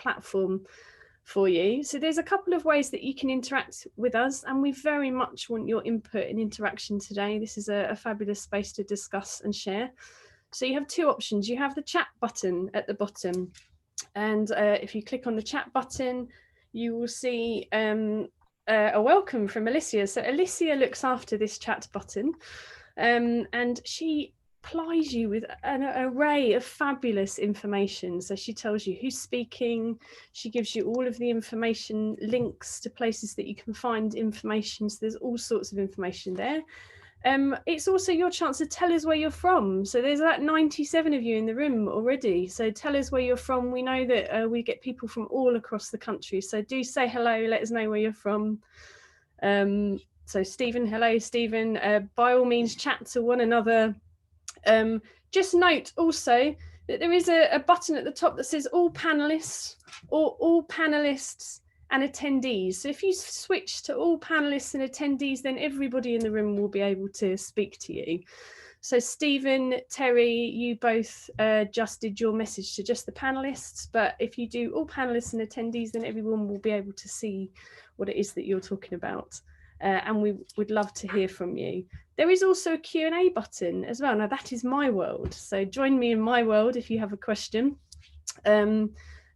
platform for you. So there's a couple of ways that you can interact with us, and we very much want your input and interaction today. This is a fabulous space to discuss and share. So you have two options. You have the chat button at the bottom, and if you click on the chat button, you will see a welcome from Alicia. So Alicia looks after this chat button, and she plies you with an array of fabulous information. So she tells you who's speaking, she gives you all of the information, links to places that you can find information. So there's all sorts of information there. It's also your chance to tell us where you're from. So there's about 97 of you in the room already. So tell us where you're from. We know that we get people from all across the country. So do say hello, let us know where you're from. So Stephen, hello Stephen. By all means, chat to one another. Just note also that there is a button at the top that says all panelists or all panelists and attendees. So if you switch to all panelists and attendees, then everybody in the room will be able to speak to you. So Stephen, Terry, you both just did your message to just the panelists, but if you do all panelists and attendees, then everyone will be able to see what it is that you're talking about. And we would love to hear from you. There is also a Q&A button as well. Now that is my world. So join me in my world if you have a question.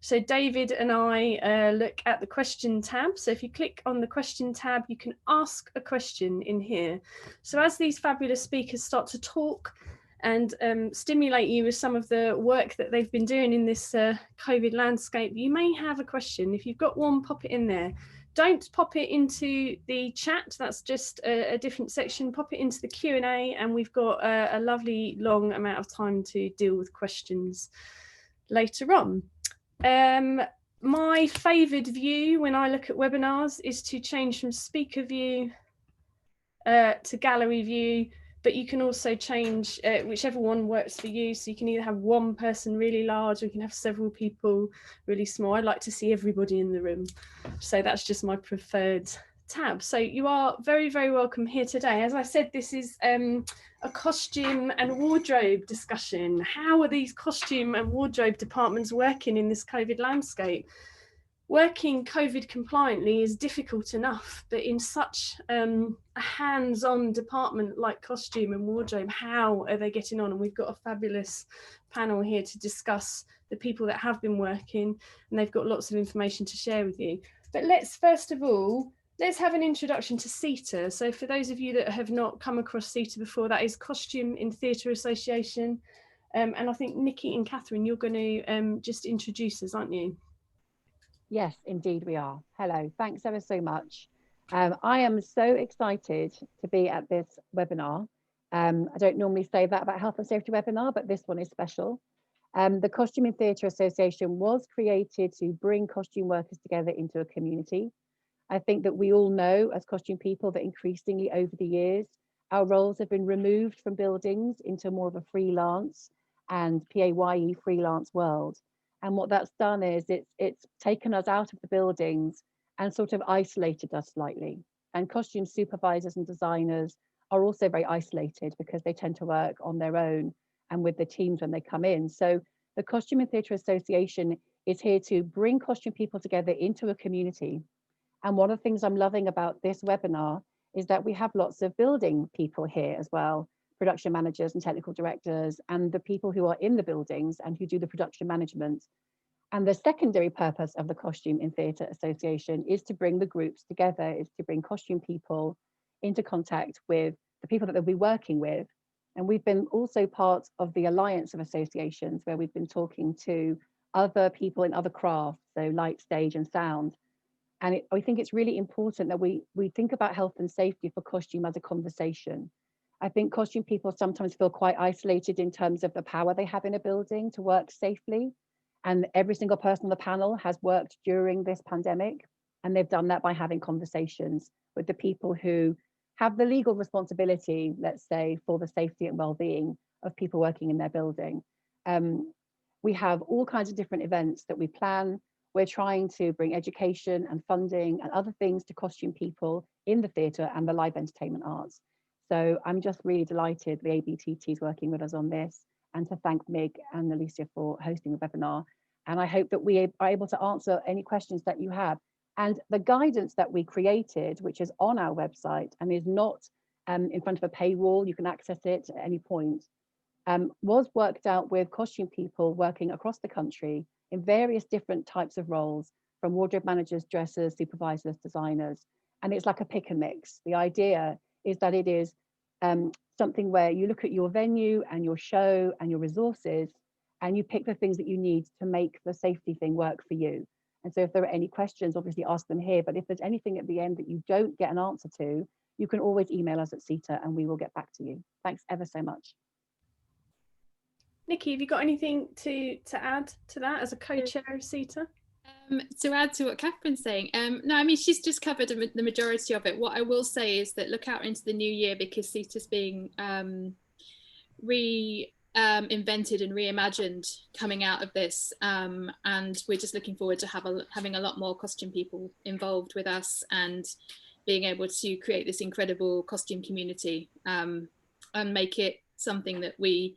So David and I look at the question tab. So if you click on the question tab, you can ask a question in here. So as these fabulous speakers start to talk and stimulate you with some of the work that they've been doing in this COVID landscape, you may have a question. If you've got one, pop it in there. Don't pop it into the chat, that's just a different section. Pop it into the Q&A, and we've got a lovely long amount of time to deal with questions later on. My favoured view when I look at webinars is to change from speaker view to gallery view, but you can also change whichever one works for you. So you can either have one person really large, or you can have several people really small. I like to see everybody in the room. So that's just my preferred tab. So you are very, very welcome here today. As I said, this is a costume and wardrobe discussion. How are these costume and wardrobe departments working in this COVID landscape? Working COVID compliantly is difficult enough, but in such a hands-on department like costume and wardrobe, how are they getting on? And we've got a fabulous panel here to discuss the people that have been working, and they've got lots of information to share with you. But let's first of all, let's have an introduction to CITA. So for those of you that have not come across CITA before, that is Costume in Theatre Association. And I think Nikki and Catherine, you're going to just introduce us, aren't you? Yes, indeed we are. Hello, thanks ever so much. I am so excited to be at this webinar. I don't normally say that about health and safety webinar, but this one is special. The Costume in Theatre Association was created to bring costume workers together into a community. I think that we all know as costume people that increasingly over the years, our roles have been removed from buildings into more of a freelance and PAYE freelance world. And what that's done is it's taken us out of the buildings and sort of isolated us slightly. And costume supervisors and designers are also very isolated because they tend to work on their own and with the teams when they come in. So the Costume and Theatre Association is here to bring costume people together into a community. And one of the things I'm loving about this webinar is that we have lots of building people here as well, production managers and technical directors, and the people who are in the buildings and who do the production management. And the secondary purpose of the Costume in Theatre Association is to bring the groups together, is to bring costume people into contact with the people that they'll be working with. And we've been also part of the Alliance of Associations, where we've been talking to other people in other crafts, so light, stage and sound. And I think it's really important that we think about health and safety for costume as a conversation. I think costume people sometimes feel quite isolated in terms of the power they have in a building to work safely. And every single person on the panel has worked during this pandemic, and they've done that by having conversations with the people who have the legal responsibility, let's say, for the safety and well-being of people working in their building. We have all kinds of different events that we plan. We're trying to bring education and funding and other things to costume people in the theatre and the live entertainment arts. So I'm just really delighted the ABTT is working with us on this, and to thank Mig and Alicia for hosting the webinar. And I hope that we are able to answer any questions that you have. And the guidance that we created, which is on our website and is not in front of a paywall, you can access it at any point, was worked out with costume people working across the country in various different types of roles, from wardrobe managers, dressers, supervisors, designers. And it's like a pick and mix. The idea is that it is something where you look at your venue and your show and your resources, and you pick the things that you need to make the safety thing work for you. And so if there are any questions, obviously ask them here, but if there's anything at the end that you don't get an answer to, you can always email us at CITA and we will get back to you. Thanks ever so much. Nikki, have you got anything to add to that as a co-chair of CITA? To add to what Catherine's saying, no, I mean, she's just covered the majority of it. What I will say is that look out into the new year, because CITA's being invented and reimagined coming out of this, and we're just looking forward to having a lot more costume people involved with us and being able to create this incredible costume community and make it something that we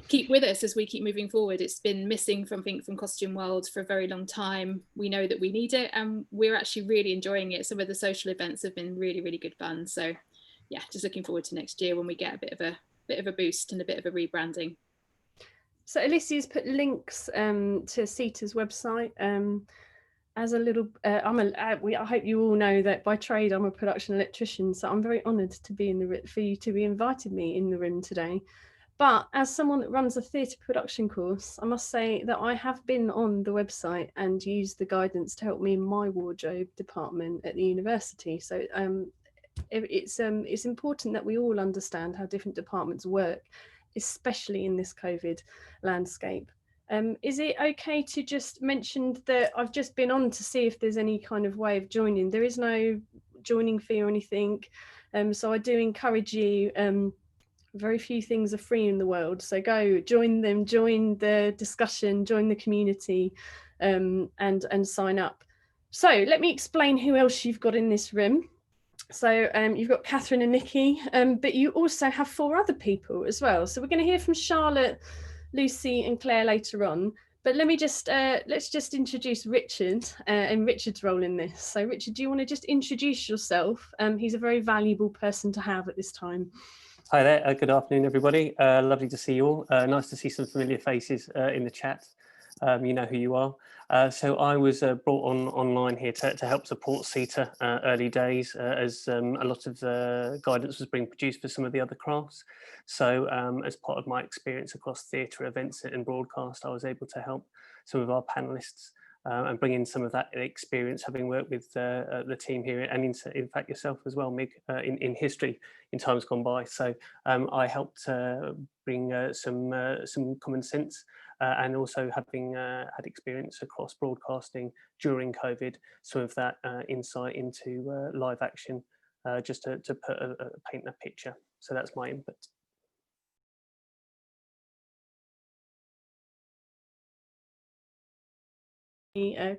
keep with us as we keep moving forward. It's been missing from costume world for a very long time. We know that we need it, and we're actually really enjoying it. Some of the social events have been really, really good fun. So yeah, just looking forward to next year when we get a bit of a boost and a bit of a rebranding. So Alicia's put links to CITA's website. As a little, I hope you all know that by trade I'm a production electrician, so I'm very honoured to be for you to be invited me in the room today. But as someone that runs a theatre production course, I must say that I have been on the website and used the guidance to help me in my wardrobe department at the university. So it's important that we all understand how different departments work, especially in this COVID landscape. Is it okay to just mention that I've just been on to see if there's any kind of way of joining? There is no joining fee or anything. So I do encourage you, very few things are free in the world, so go join them, join the discussion, join the community, and sign up. So let me explain who else you've got in this room. So you've got Catherine and Nikki, but you also have 4 other people as well. So we're going to hear from Charlotte, Lucy and Claire later on, but let me just let's just introduce Richard and Richard's role in this. So Richard, do you want to just introduce yourself? He's a very valuable person to have at this time. Hi there, good afternoon everybody. Lovely to see you all. Nice to see some familiar faces in the chat. You know who you are. So I was brought online here to help support CITA early days as a lot of the guidance was being produced for some of the other crafts. So as part of my experience across theatre, events and broadcast, I was able to help some of our panellists and bring in some of that experience, having worked with the team here and in fact yourself as well, Mig, in history in times gone by. So I helped bring some common sense and also having had experience across broadcasting during COVID, some of that insight into live action, just to paint a picture. So that's my input.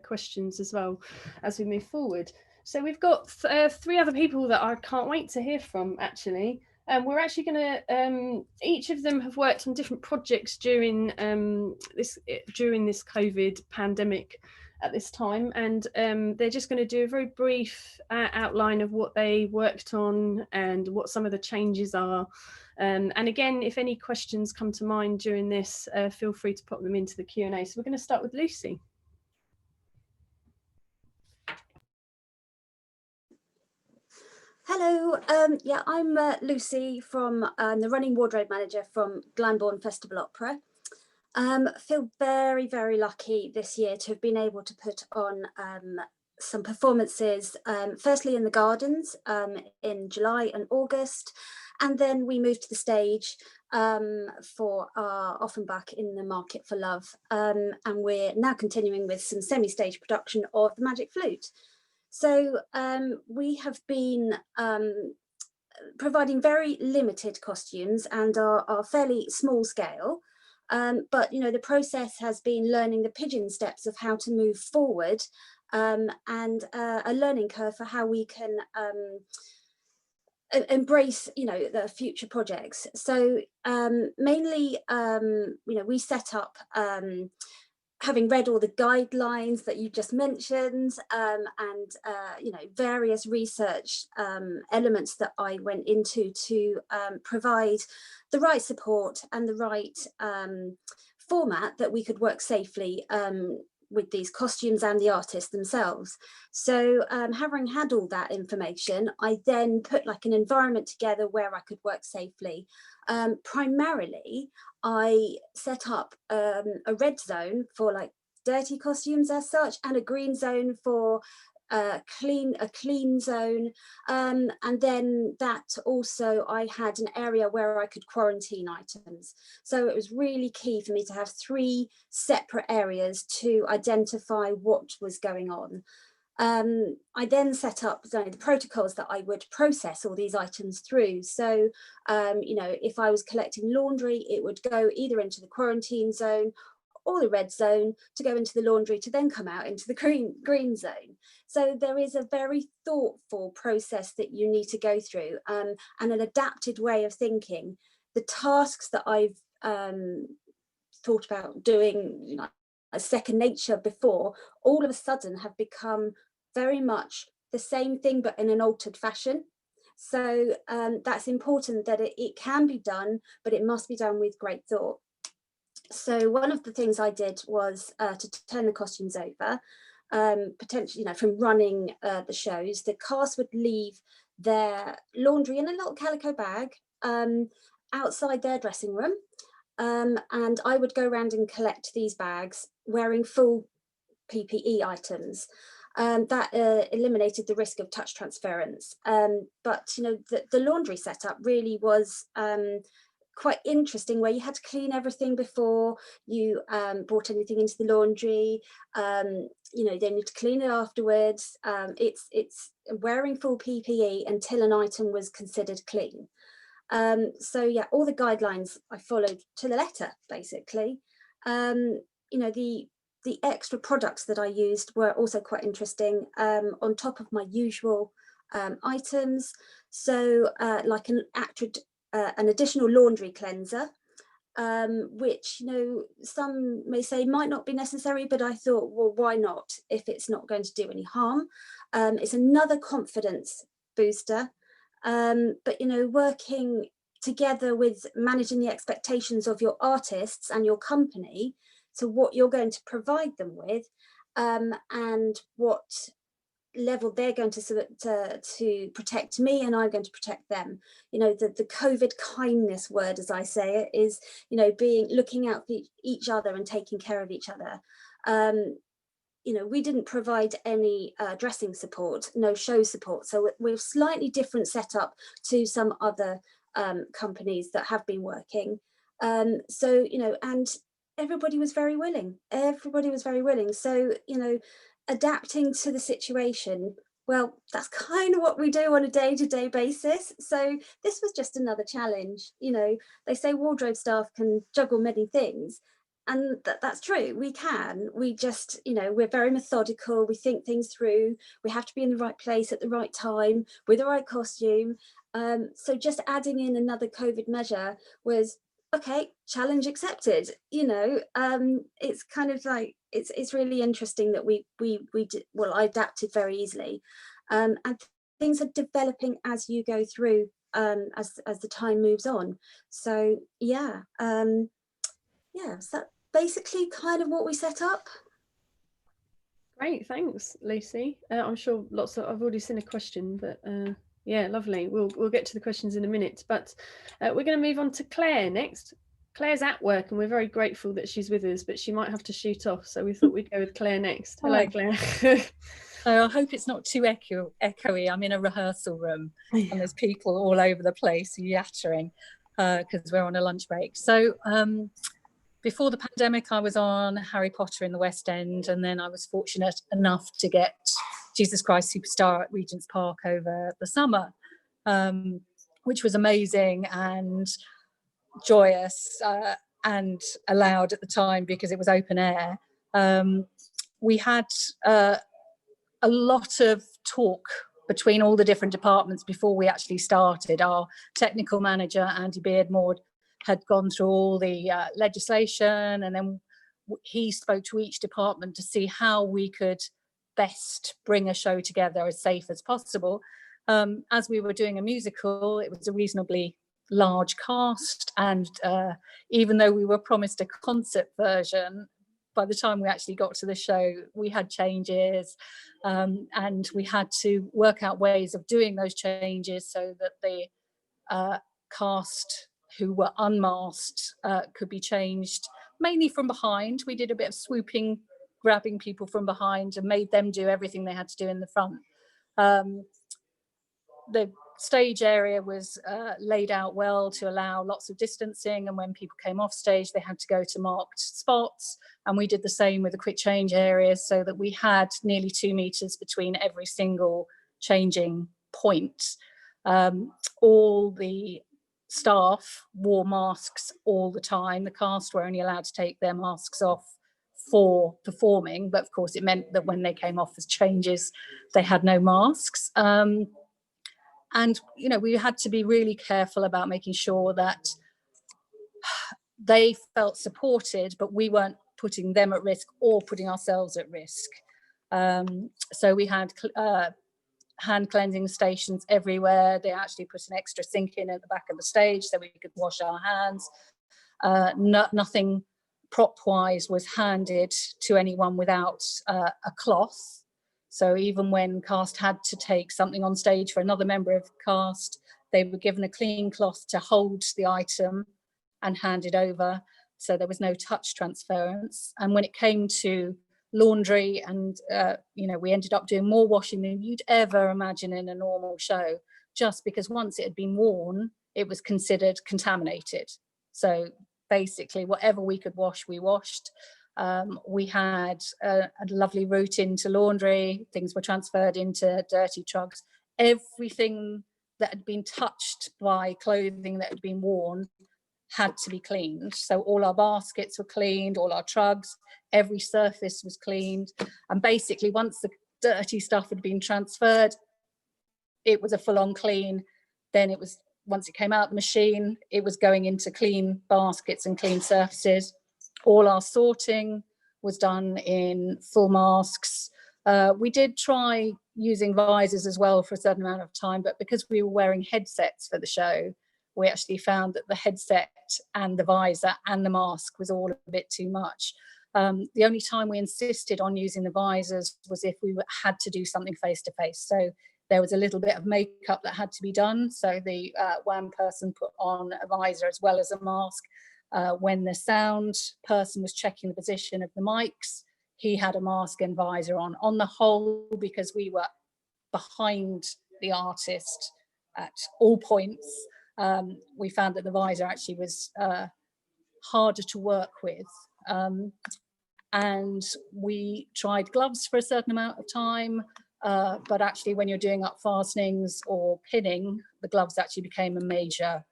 Questions as well as we move forward. So we've got 3 other people that I can't wait to hear from, actually. We're actually going to, each of them have worked on different projects during this COVID pandemic at this time, and they're just going to do a very brief outline of what they worked on and what some of the changes are. And again, if any questions come to mind during this, feel free to pop them into the Q&A. So we're going to start with Lucy. Hello, yeah, I'm Lucy from the running wardrobe manager from Glyndebourne Festival Opera. Feel very, very lucky this year to have been able to put on some performances, firstly in the gardens in July and August, and then we moved to the stage for our Offenbach in the Market for Love, and we're now continuing with some semi-stage production of The Magic Flute. So we have been providing very limited costumes and are fairly small scale, but you know, the process has been learning the pigeon steps of how to move forward, and a learning curve for how we can embrace, you know, the future projects. So mainly, you know, we set up having read all the guidelines that you just mentioned, and you know, various research elements that I went into to provide the right support and the right format that we could work safely with these costumes and the artists themselves. So having had all that information, I then put like an environment together where I could work safely. Primarily, I set up a red zone for like dirty costumes as such, and a green zone for a clean zone, and then that also I had an area where I could quarantine items. So it was really key for me to have 3 separate areas to identify what was going on. I then set up the protocols that I would process all these items through. So, you know, if I was collecting laundry, it would go either into the quarantine zone or the red zone to go into the laundry to then come out into the green zone. So there is a very thoughtful process that you need to go through, and an adapted way of thinking. The tasks that I've thought about doing, you know, a second nature before, all of a sudden have become very much the same thing but in an altered fashion. So that's important, that it can be done, but it must be done with great thought. So one of the things I did was to turn the costumes over, potentially, you know, from running the shows. The cast would leave their laundry in a little calico bag outside their dressing room, and I would go around and collect these bags wearing full PPE items. That eliminated the risk of touch transference. But you know, the laundry setup really was quite interesting, where you had to clean everything before you brought anything into the laundry. You know, then you had to clean it afterwards. It's wearing full PPE until an item was considered clean. So yeah, all the guidelines I followed to the letter, basically. You know, the extra products that I used were also quite interesting, on top of my usual items. So like an additional laundry cleanser, which, you know, some may say might not be necessary, but I thought, well, why not, if it's not going to do any harm? It's another confidence booster, but, you know, working together with managing the expectations of your artists and your company, so what you're going to provide them with, and what level they're going to protect me and I'm going to protect them. You know, the COVID kindness word, as I say it, is, you know, looking out for each other and taking care of each other. You know, we didn't provide any dressing support, no show support, so we're slightly different setup to some other companies that have been working. So, you know, and everybody was very willing. So, you know, adapting to the situation, well, that's kind of what we do on a day-to-day basis. So this was just another challenge. You know, they say wardrobe staff can juggle many things, and that's true, we can. We just, you know, we're very methodical, we think things through, we have to be in the right place at the right time with the right costume. So just adding in another COVID measure was, okay, challenge accepted. You know, it's kind of like, it's really interesting that we did, well, I adapted very easily, and things are developing as you go through, as the time moves on. So yeah, yeah, so that basically kind of what we set up. Great, thanks, Lucy. I'm sure I've already seen a question, but yeah, lovely. We'll get to the questions in a minute, but we're going to move on to Claire next. Claire's at work and we're very grateful that she's with us, but she might have to shoot off, so we thought we'd go with Claire next. Hello, Claire. I hope it's not too echoey. I'm in a rehearsal room and there's people all over the place yattering because we're on a lunch break. So before the pandemic, I was on Harry Potter in the West End, and then I was fortunate enough to get Jesus Christ Superstar at Regent's Park over the summer, which was amazing and joyous and allowed at the time because it was open air. We had a lot of talk between all the different departments before we actually started. Our technical manager, Andy Beardmore, had gone through all the legislation, and then he spoke to each department to see how we could best bring a show together as safe as possible. As we were doing a musical, it was a reasonably large cast, and even though we were promised a concert version, by the time we actually got to the show, we had changes, and we had to work out ways of doing those changes so that the cast who were unmasked could be changed, mainly from behind. We did a bit of swooping, grabbing people from behind, and made them do everything they had to do in the front. The stage area was laid out well to allow lots of distancing, and when people came off stage they had to go to marked spots, and we did the same with the quick change areas, so that we had nearly 2 meters between every single changing point. All the staff wore masks all the time. The cast were only allowed to take their masks off for performing, but of course it meant that when they came off as changes they had no masks. And you know, we had to be really careful about making sure that they felt supported, but we weren't putting them at risk or putting ourselves at risk. So we had hand cleansing stations everywhere. They actually put an extra sink in at the back of the stage so we could wash our hands. Nothing prop-wise was handed to anyone without a cloth. So even when cast had to take something on stage for another member of the cast, they were given a clean cloth to hold the item and hand it over. So there was no touch transference. And when it came to laundry, and you know, we ended up doing more washing than you'd ever imagine in a normal show, just because once it had been worn, it was considered contaminated. So basically whatever we could wash, we washed. We had a lovely route into laundry. Things were transferred into dirty trucks. Everything that had been touched by clothing that had been worn had to be cleaned. So all our baskets were cleaned, all our trugs, every surface was cleaned. And basically once the dirty stuff had been transferred, it was a full-on clean. Then it was, once it came out the machine, it was going into clean baskets and clean surfaces. All our sorting was done in full masks. We did try using visors as well for a certain amount of time, but because we were wearing headsets for the show, we actually found that the headset and the visor and the mask was all a bit too much. The only time we insisted on using the visors was if we had to do something face to face. So there was a little bit of makeup that had to be done. So the one person put on a visor as well as a mask. When the sound person was checking the position of the mics, he had a mask and visor on. On the whole, because we were behind the artist at all points, we found that the visor actually was harder to work with. And we tried gloves for a certain amount of time, but actually when you're doing up fastenings or pinning, the gloves actually became a major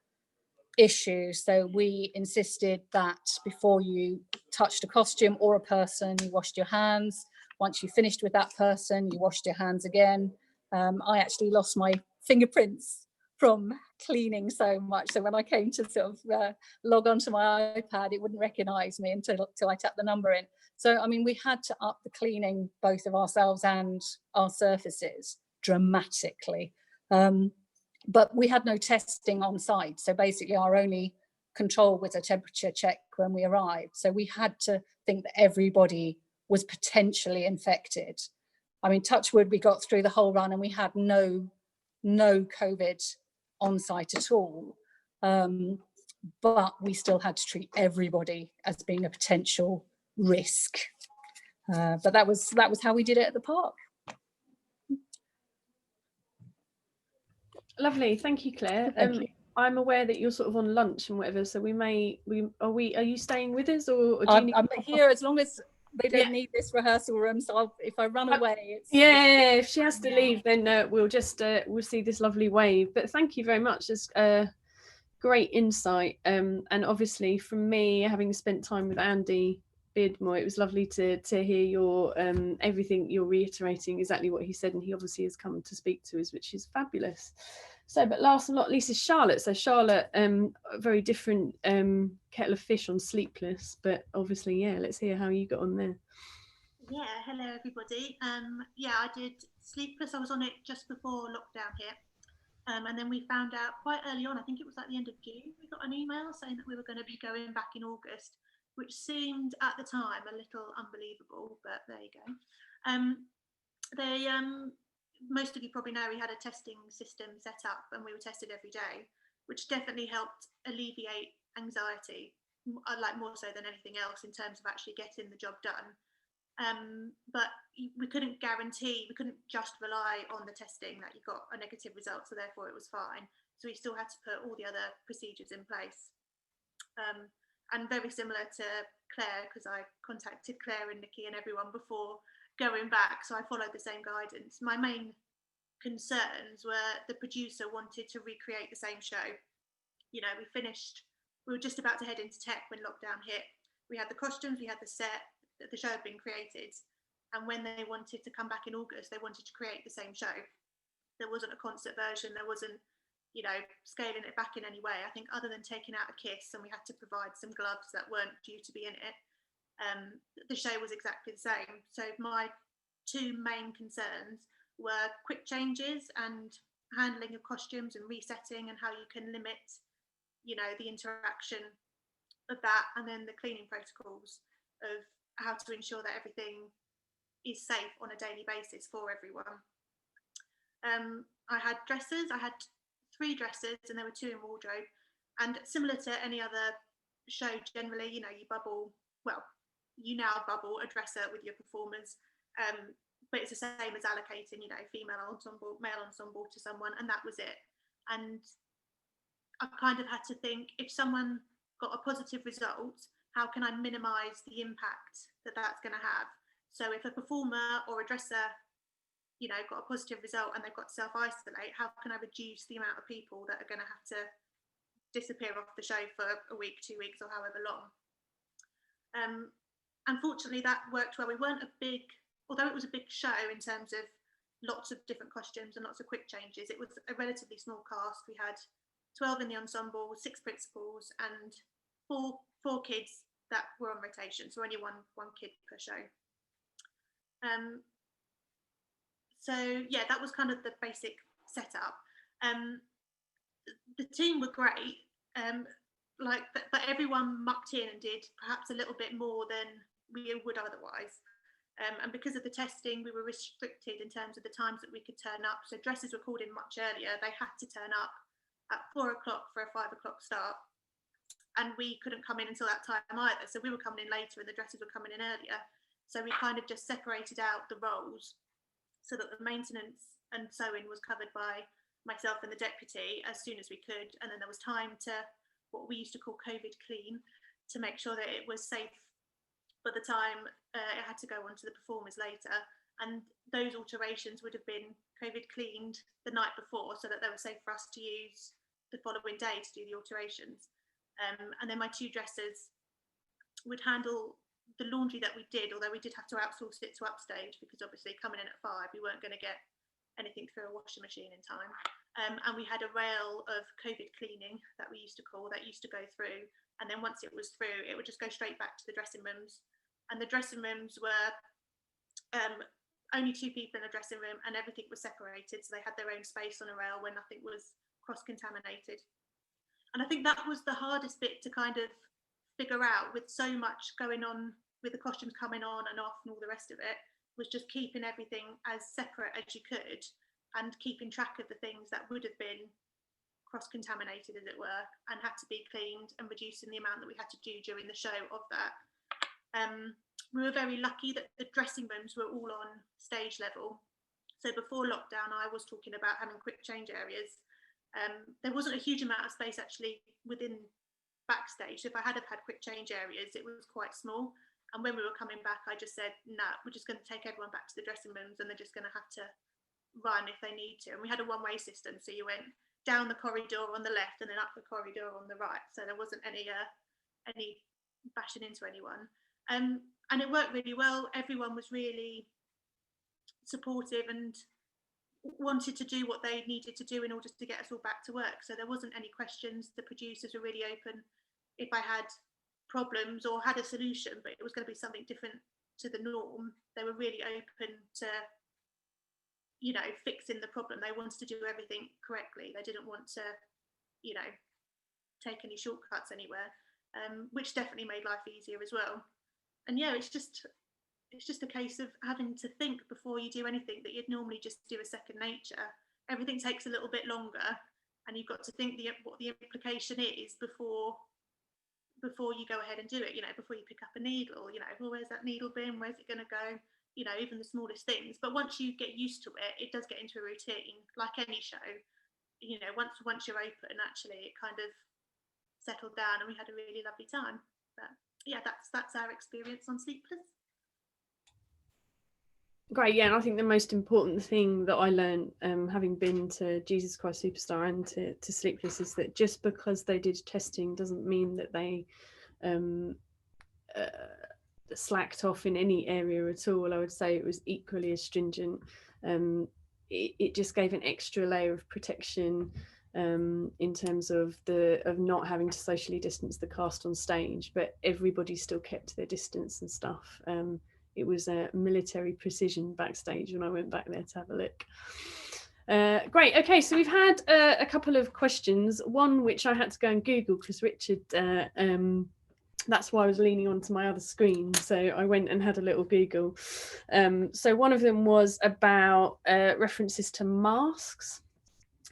issue. So we insisted that before you touched a costume or a person, you washed your hands. Once you finished with that person, you washed your hands again. I actually lost my fingerprints from cleaning so much. So when I came to sort of log onto my iPad, it wouldn't recognize me until I tapped the number in. So, I mean, we had to up the cleaning, both of ourselves and our surfaces, dramatically. But we had no testing on site. So basically our only control was a temperature check when we arrived. So we had to think that everybody was potentially infected. I mean, touch wood, we got through the whole run and we had no COVID on site at all. But we still had to treat everybody as being a potential risk. But that was how we did it at the park. Lovely, thank you, Claire. Thank you. I'm aware that you're sort of on lunch and whatever, so are you staying with us, or do you need I'm here as long as they don't need this rehearsal room. So if I run away, if she has to leave, then we'll just we'll see this lovely wave. But thank you very much. It's great insight, and obviously from me, having spent time with Andy Beardmore, it was lovely to hear your everything you're reiterating exactly what he said, and he obviously has come to speak to us, which is fabulous. So, but last but not least is Charlotte. So Charlotte, a very different kettle of fish on Sleepless, but obviously, yeah, let's hear how you got on there. Yeah, hello everybody. Yeah, I did Sleepless. I was on it just before lockdown hit. And then we found out quite early on, I think it was at the end of June, we got an email saying that we were going to be going back in August, which seemed at the time a little unbelievable, but there you go. Most of you probably know we had a testing system set up and we were tested every day, which definitely helped alleviate anxiety, like more so than anything else in terms of actually getting the job done. But we couldn't guarantee, we couldn't just rely on the testing that you got a negative result, so therefore it was fine. So we still had to put all the other procedures in place. And very similar to Claire, because I contacted Claire and Nikki and everyone before going back, so I followed the same guidance. My main concerns were the producer wanted to recreate the same show. You know, we were just about to head into tech when lockdown hit. We had the costumes, we had the set, the show had been created, and when they wanted to come back in August, they wanted to create the same show. There wasn't a concert version, there wasn't, you know, scaling it back in any way. I think other than taking out a kiss, and we had to provide some gloves that weren't due to be in it, the show was exactly the same. So my two main concerns were quick changes and handling of costumes and resetting, and how you can limit, you know, the interaction of that, and then the cleaning protocols of how to ensure that everything is safe on a daily basis for everyone. I had dresses, I had 3 dresses, and there were 2 in wardrobe. And similar to any other show, generally, you know, you now bubble a dresser with your performers, but it's the same as allocating, you know, female ensemble, male ensemble to someone, and that was it. And I kind of had to think, if someone got a positive result, how can I minimise the impact that that's going to have? So if a performer or a dresser, you know, got a positive result and they've got to self-isolate, how can I reduce the amount of people that are going to have to disappear off the show for a week, 2 weeks, or however long? Unfortunately, that worked well. We weren't although it was a big show in terms of lots of different costumes and lots of quick changes, it was a relatively small cast. We had 12 in the ensemble, 6 principals, and four kids that were on rotation, so only one kid per show. So yeah, that was kind of the basic setup. The team were great, but everyone mucked in and did perhaps a little bit more than we would otherwise. And because of the testing, we were restricted in terms of the times that we could turn up. So dresses were called in much earlier. They had to turn up at 4 o'clock for a 5 o'clock start. And we couldn't come in until that time either. So we were coming in later and the dresses were coming in earlier. So we kind of just separated out the roles so that the maintenance and sewing was covered by myself and the deputy as soon as we could. And then there was time to what we used to call COVID clean, to make sure that it was safe by the time it had to go on to the performers later. And those alterations would have been COVID cleaned the night before so that they were safe for us to use the following day to do the alterations. And then my 2 dressers would handle the laundry that we did, although we did have to outsource it to Upstage because obviously coming in at 5, we weren't going to get anything through a washing machine in time. And we had a rail of COVID cleaning that we used to call, that used to go through. And then once it was through, it would just go straight back to the dressing rooms. And the dressing rooms were only 2 people in a dressing room, and everything was separated. So they had their own space on a rail where nothing was cross-contaminated. And I think that was the hardest bit to kind of figure out, with so much going on, with the costumes coming on and off and all the rest of it, was just keeping everything as separate as you could and keeping track of the things that would have been cross-contaminated, as it were, and had to be cleaned, and reducing the amount that we had to do during the show of that. We were very lucky that the dressing rooms were all on stage level. So before lockdown, I was talking about having quick change areas. There wasn't a huge amount of space actually within backstage. So if I had have had quick change areas, it was quite small. And when we were coming back, I just said, nah, we're just going to take everyone back to the dressing rooms, and they're just going to have to run if they need to. And we had a one-way system, so you went down the corridor on the left and then up the corridor on the right. So there wasn't any bashing into anyone. And it worked really well. Everyone was really supportive, and wanted to do what they needed to do in order to get us all back to work. So there wasn't any questions. The producers were really open if I had problems or had a solution, but it was going to be something different to the norm. They were really open to, you know, fixing the problem. They wanted to do everything correctly. They didn't want to, you know, take any shortcuts anywhere, which definitely made life easier as well. And yeah, it's just a case of having to think before you do anything that you'd normally just do a second nature. Everything takes a little bit longer, and you've got to think what the implication is before you go ahead and do it, you know, before you pick up a needle, you know, well, where's that needle been, where's it going to go, you know, even the smallest things. But once you get used to it, it does get into a routine, like any show, you know. Once you're open, actually it kind of settled down, and we had a really lovely time. But yeah, that's our experience on Sleepless. Great, yeah, and I think the most important thing that I learned, having been to Jesus Christ Superstar and to Sleepless, is that just because they did testing doesn't mean that they slacked off in any area at all. I would say it was equally as stringent. It just gave an extra layer of protection in terms of not having to socially distance the cast on stage, but everybody still kept their distance and stuff. It was a military precision backstage when I went back there to have a look. Great. Okay, so we've had a couple of questions. One which I had to go and Google because Richard, that's why I was leaning onto my other screen. So I went and had a little Google. So one of them was about references to masks.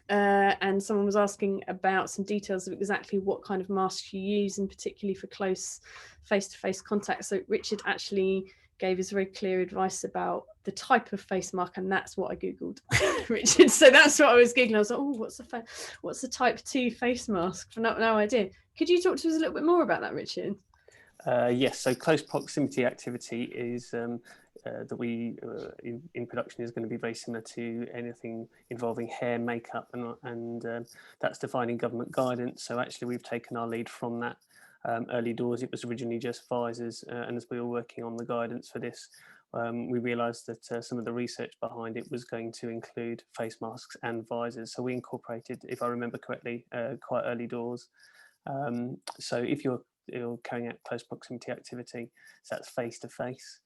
And someone was asking about some details of exactly what kind of masks you use, and particularly for close face-to-face contact. So Richard actually gave us very clear advice about the type of face mask, and that's what I googled, Richard. So that's what I was googling. I was like, oh, what's the type 2 face mask? No idea. Could you talk to us a little bit more about that, Richard? Yes, so close proximity activity is that we in production is going to be very similar to anything involving hair, makeup, and that's defined in government guidance. So actually we've taken our lead from that. Early doors, it was originally just visors, and as we were working on the guidance for this, we realised that some of the research behind it was going to include face masks and visors. So we incorporated, if I remember correctly, quite early doors. So if you're carrying out close proximity activity, so that's face to face.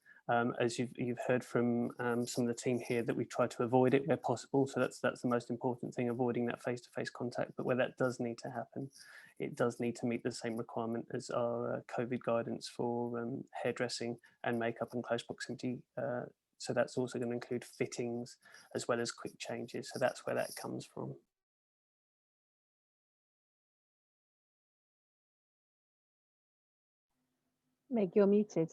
As you've heard from some of the team here, that we try to avoid it where possible. So that's the most important thing, avoiding that face-to-face contact. But where that does need to happen, it does need to meet the same requirement as our COVID guidance for hairdressing and makeup and close proximity. So that's also going to include fittings as well as quick changes. So that's where that comes from. Meg, you're muted.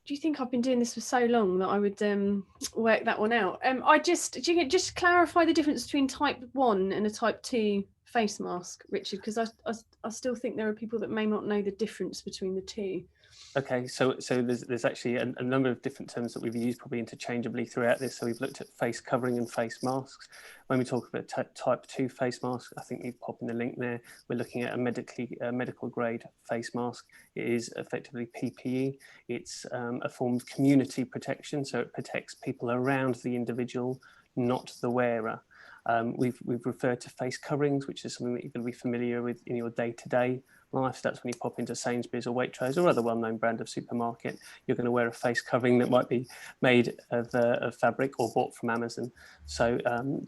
Do you think I've been doing this for so long that I would work that one out? Do you just clarify the difference between type 1 and a type 2 face mask, Richard? Because I still think there are people that may not know the difference between the two. Okay, so there's actually a number of different terms that we've used probably interchangeably throughout this. So we've looked at face covering and face masks. When we talk about type 2 face mask, I think you pop in the link there. We're looking at a medical grade face mask. It is effectively PPE. It's a form of community protection, so it protects people around the individual, not the wearer. We've referred to face coverings, which is something that you're going to be familiar with in your day-to-day life. So that's when you pop into Sainsbury's or Waitrose or other well-known brand of supermarket. You're going to wear a face covering that might be made of fabric or bought from Amazon. So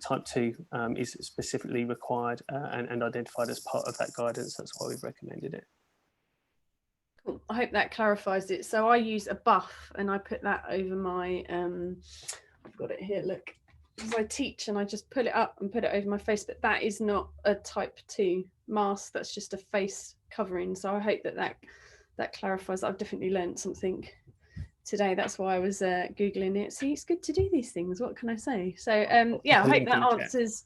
type 2 is specifically required and identified as part of that guidance. That's why we've recommended it. Cool. I hope that clarifies it. So I use a buff and I put that over my, I've got it here, look. Because I teach and I just pull it up and put it over my face, but that is not a type 2 mask, that's just a face covering. So I hope that clarifies. I've definitely learned something today. That's why I was Googling it. See, it's good to do these things, what can I say? So yeah, I hope that answers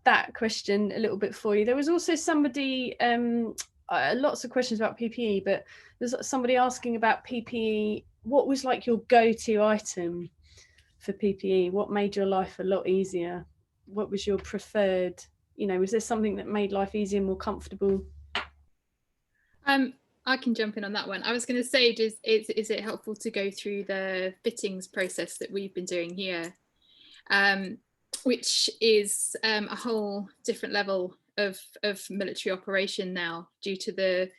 that question a little bit for you. There was also somebody, lots of questions about PPE, but there's somebody asking about PPE. What was like your go-to item for PPE? What made your life a lot easier? What was your preferred, was there something that made life easier, more comfortable? I I can jump in on that one. I was going to say, is it helpful to go through the fittings process that we've been doing here, which is a whole different level of military operation now due to the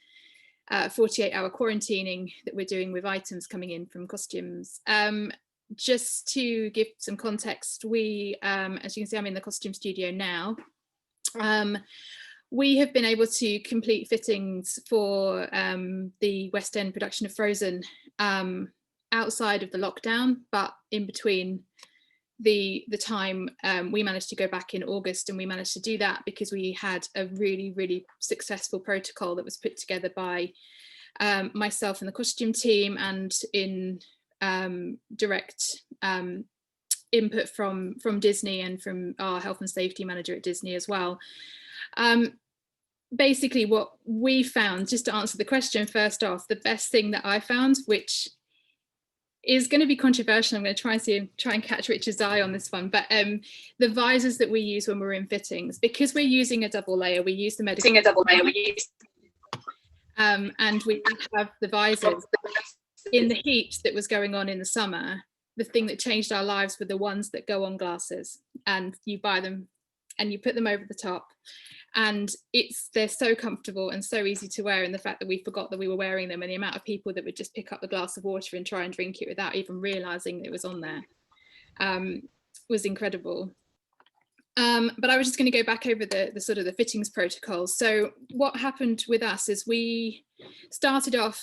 48-hour quarantining that we're doing with items coming in from costumes. Just to give some context, we, as you can see, I'm in the costume studio now. We have been able to complete fittings for the West End production of Frozen outside of the lockdown, but in between the time we managed to go back in August, and we managed to do that because we had a really, really successful protocol that was put together by myself and the costume team, and in direct input from Disney and from our health and safety manager at Disney as well. Basically what we found, just to answer the question first off, the best thing that I found, which is going to be controversial, I'm going to try and catch Richard's eye on this one, but the visors that we use when we're in fittings, because we're using a double layer, we use the medical and we have the visors. In the heat that was going on in the summer, the thing that changed our lives were the ones that go on glasses, and you buy them and you put them over the top, and they're so comfortable and so easy to wear, and the fact that we forgot that we were wearing them, and the amount of people that would just pick up a glass of water and try and drink it without even realizing that it was on there was incredible. But I was just going to go back over the sort of the fittings protocols. So what happened with us is we started off,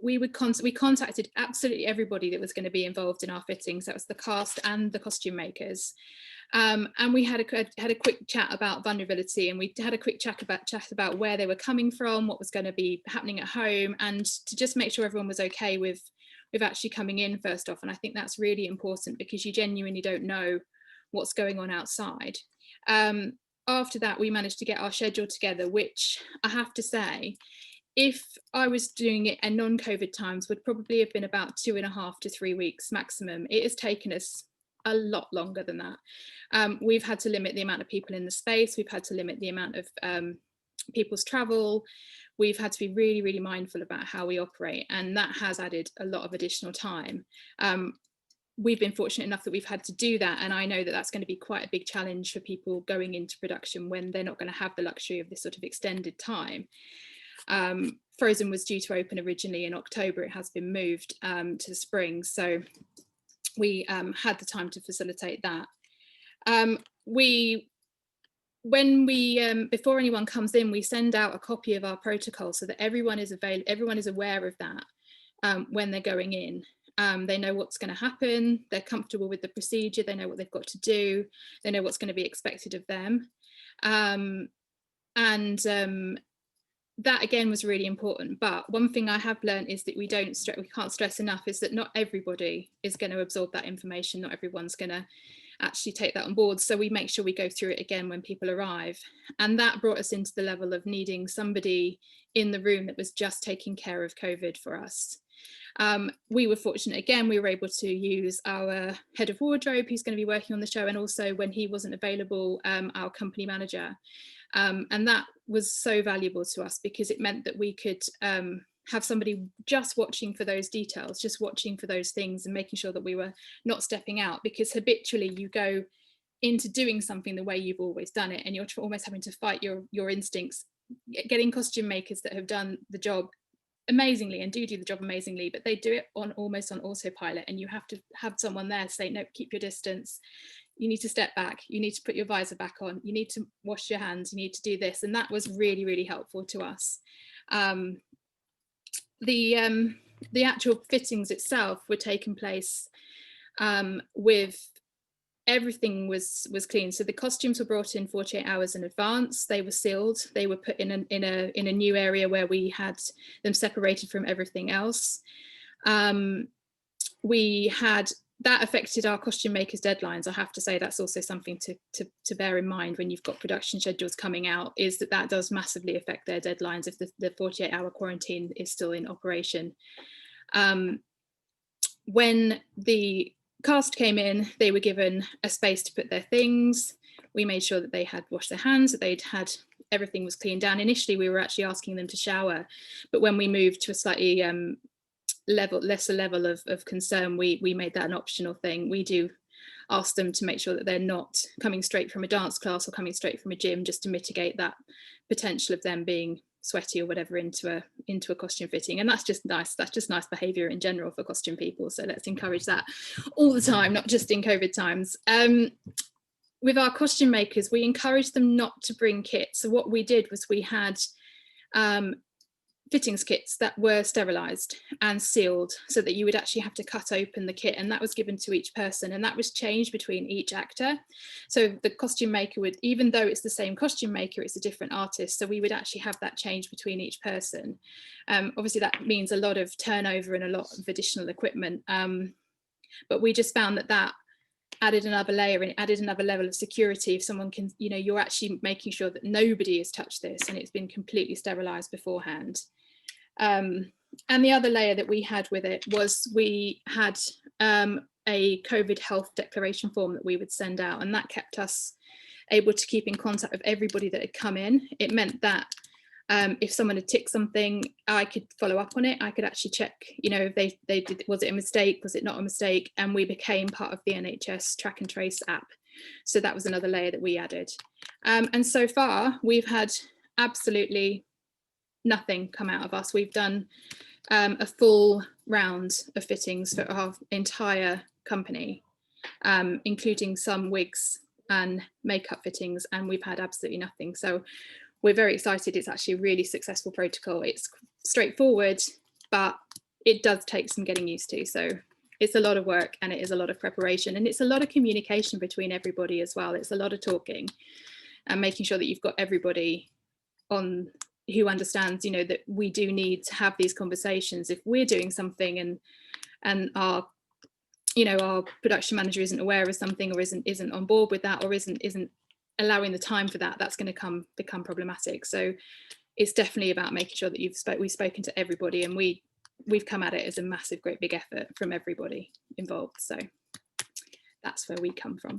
we contacted absolutely everybody that was going to be involved in our fittings. That was the cast and the costume makers. And we had a quick chat about vulnerability, and we had a quick chat about where they were coming from, what was going to be happening at home, and to just make sure everyone was okay with actually coming in first off. And I think that's really important, because you genuinely don't know what's going on outside. After that, we managed to get our schedule together, which I have to say, if I was doing it in non-COVID times, would probably have been about 2.5 to 3 weeks maximum. It has taken us a lot longer than that. We've had to limit the amount of people in the space. We've had to limit the amount of people's travel. We've had to be really, really mindful about how we operate, and that has added a lot of additional time. We've been fortunate enough that we've had to do that, and I know that that's going to be quite a big challenge for people going into production when they're not going to have the luxury of this sort of extended time. Frozen was due to open originally in October. It has been moved to the spring, so we had the time to facilitate that. Before anyone comes in, we send out a copy of our protocol so that everyone is aware of that when they're going in. They know what's going to happen, they're comfortable with the procedure, they know what they've got to do, they know what's going to be expected of them. That again was really important. But one thing I have learned is that we can't stress enough is that not everybody is going to absorb that information, not everyone's going to actually take that on board. So we make sure we go through it again when people arrive. And that brought us into the level of needing somebody in the room that was just taking care of COVID for us. We were fortunate, again, we were able to use our head of wardrobe, who's going to be working on the show, and also when he wasn't available, our company manager. And that was so valuable to us, because it meant that we could have somebody just watching for those details, just watching for those things, and making sure that we were not stepping out, because habitually you go into doing something the way you've always done it, and you're almost having to fight your instincts. Getting costume makers that have done the job amazingly and do the job amazingly, but they do it almost on autopilot, and you have to have someone there to say, no, keep your distance, you need to step back, you need to put your visor back on, you need to wash your hands, you need to do this. And that was really, really helpful to us. The actual fittings itself were taking place with everything was clean. So the costumes were brought in 48 hours in advance. They were sealed. They were put in a new area where we had them separated from everything else. We had that affected our costume makers' deadlines. I have to say that's also something to bear in mind when you've got production schedules coming out, is that does massively affect their deadlines if the 48-hour quarantine is still in operation. When the cast came in, they were given a space to put their things. we made sure that they had washed their hands, that they'd had everything was cleaned down. Initially, we were actually asking them to shower, but when we moved to a slightly lesser level of concern, we made that an optional thing. We do ask them to make sure that they're not coming straight from a dance class or coming straight from a gym, just to mitigate that potential of them being sweaty or whatever into a costume fitting. And that's just nice behavior in general for costume people, so let's encourage that all the time, not just in COVID times. With our costume makers, we encourage them not to bring kits. So what we did was we had fittings kits that were sterilised and sealed, so that you would actually have to cut open the kit, and that was given to each person, and that was changed between each actor. So the costume maker would, even though it's the same costume maker, it's a different artist, so we would actually have that change between each person. Obviously that means a lot of turnover and a lot of additional equipment, but we just found that added another layer, and it added another level of security. If someone can, you know, you're actually making sure that nobody has touched this and it's been completely sterilised beforehand. And the other layer that we had with it was we had a COVID health declaration form that we would send out, and that kept us able to keep in contact with everybody that had come in. It meant that if someone had ticked something, I could follow up on it. I could actually check, you know, if they did, was it a mistake, was it not a mistake? And we became part of the NHS track and trace app. So that was another layer that we added. And so far we've had absolutely nothing come out of us. We've done a full round of fittings for our entire company, including some wigs and makeup fittings, and we've had absolutely nothing. So we're very excited. It's actually a really successful protocol. It's straightforward, but it does take some getting used to. So it's a lot of work, and it is a lot of preparation, and it's a lot of communication between everybody as well. It's a lot of talking and making sure that you've got everybody on who understands, you know, that we do need to have these conversations. If we're doing something and our, you know, our production manager isn't aware of something, or isn't on board with that, or isn't allowing the time for that, that's going to become problematic. So it's definitely about making sure that we've spoken to everybody, and we've come at it as a massive, great big effort from everybody involved. So that's where we come from.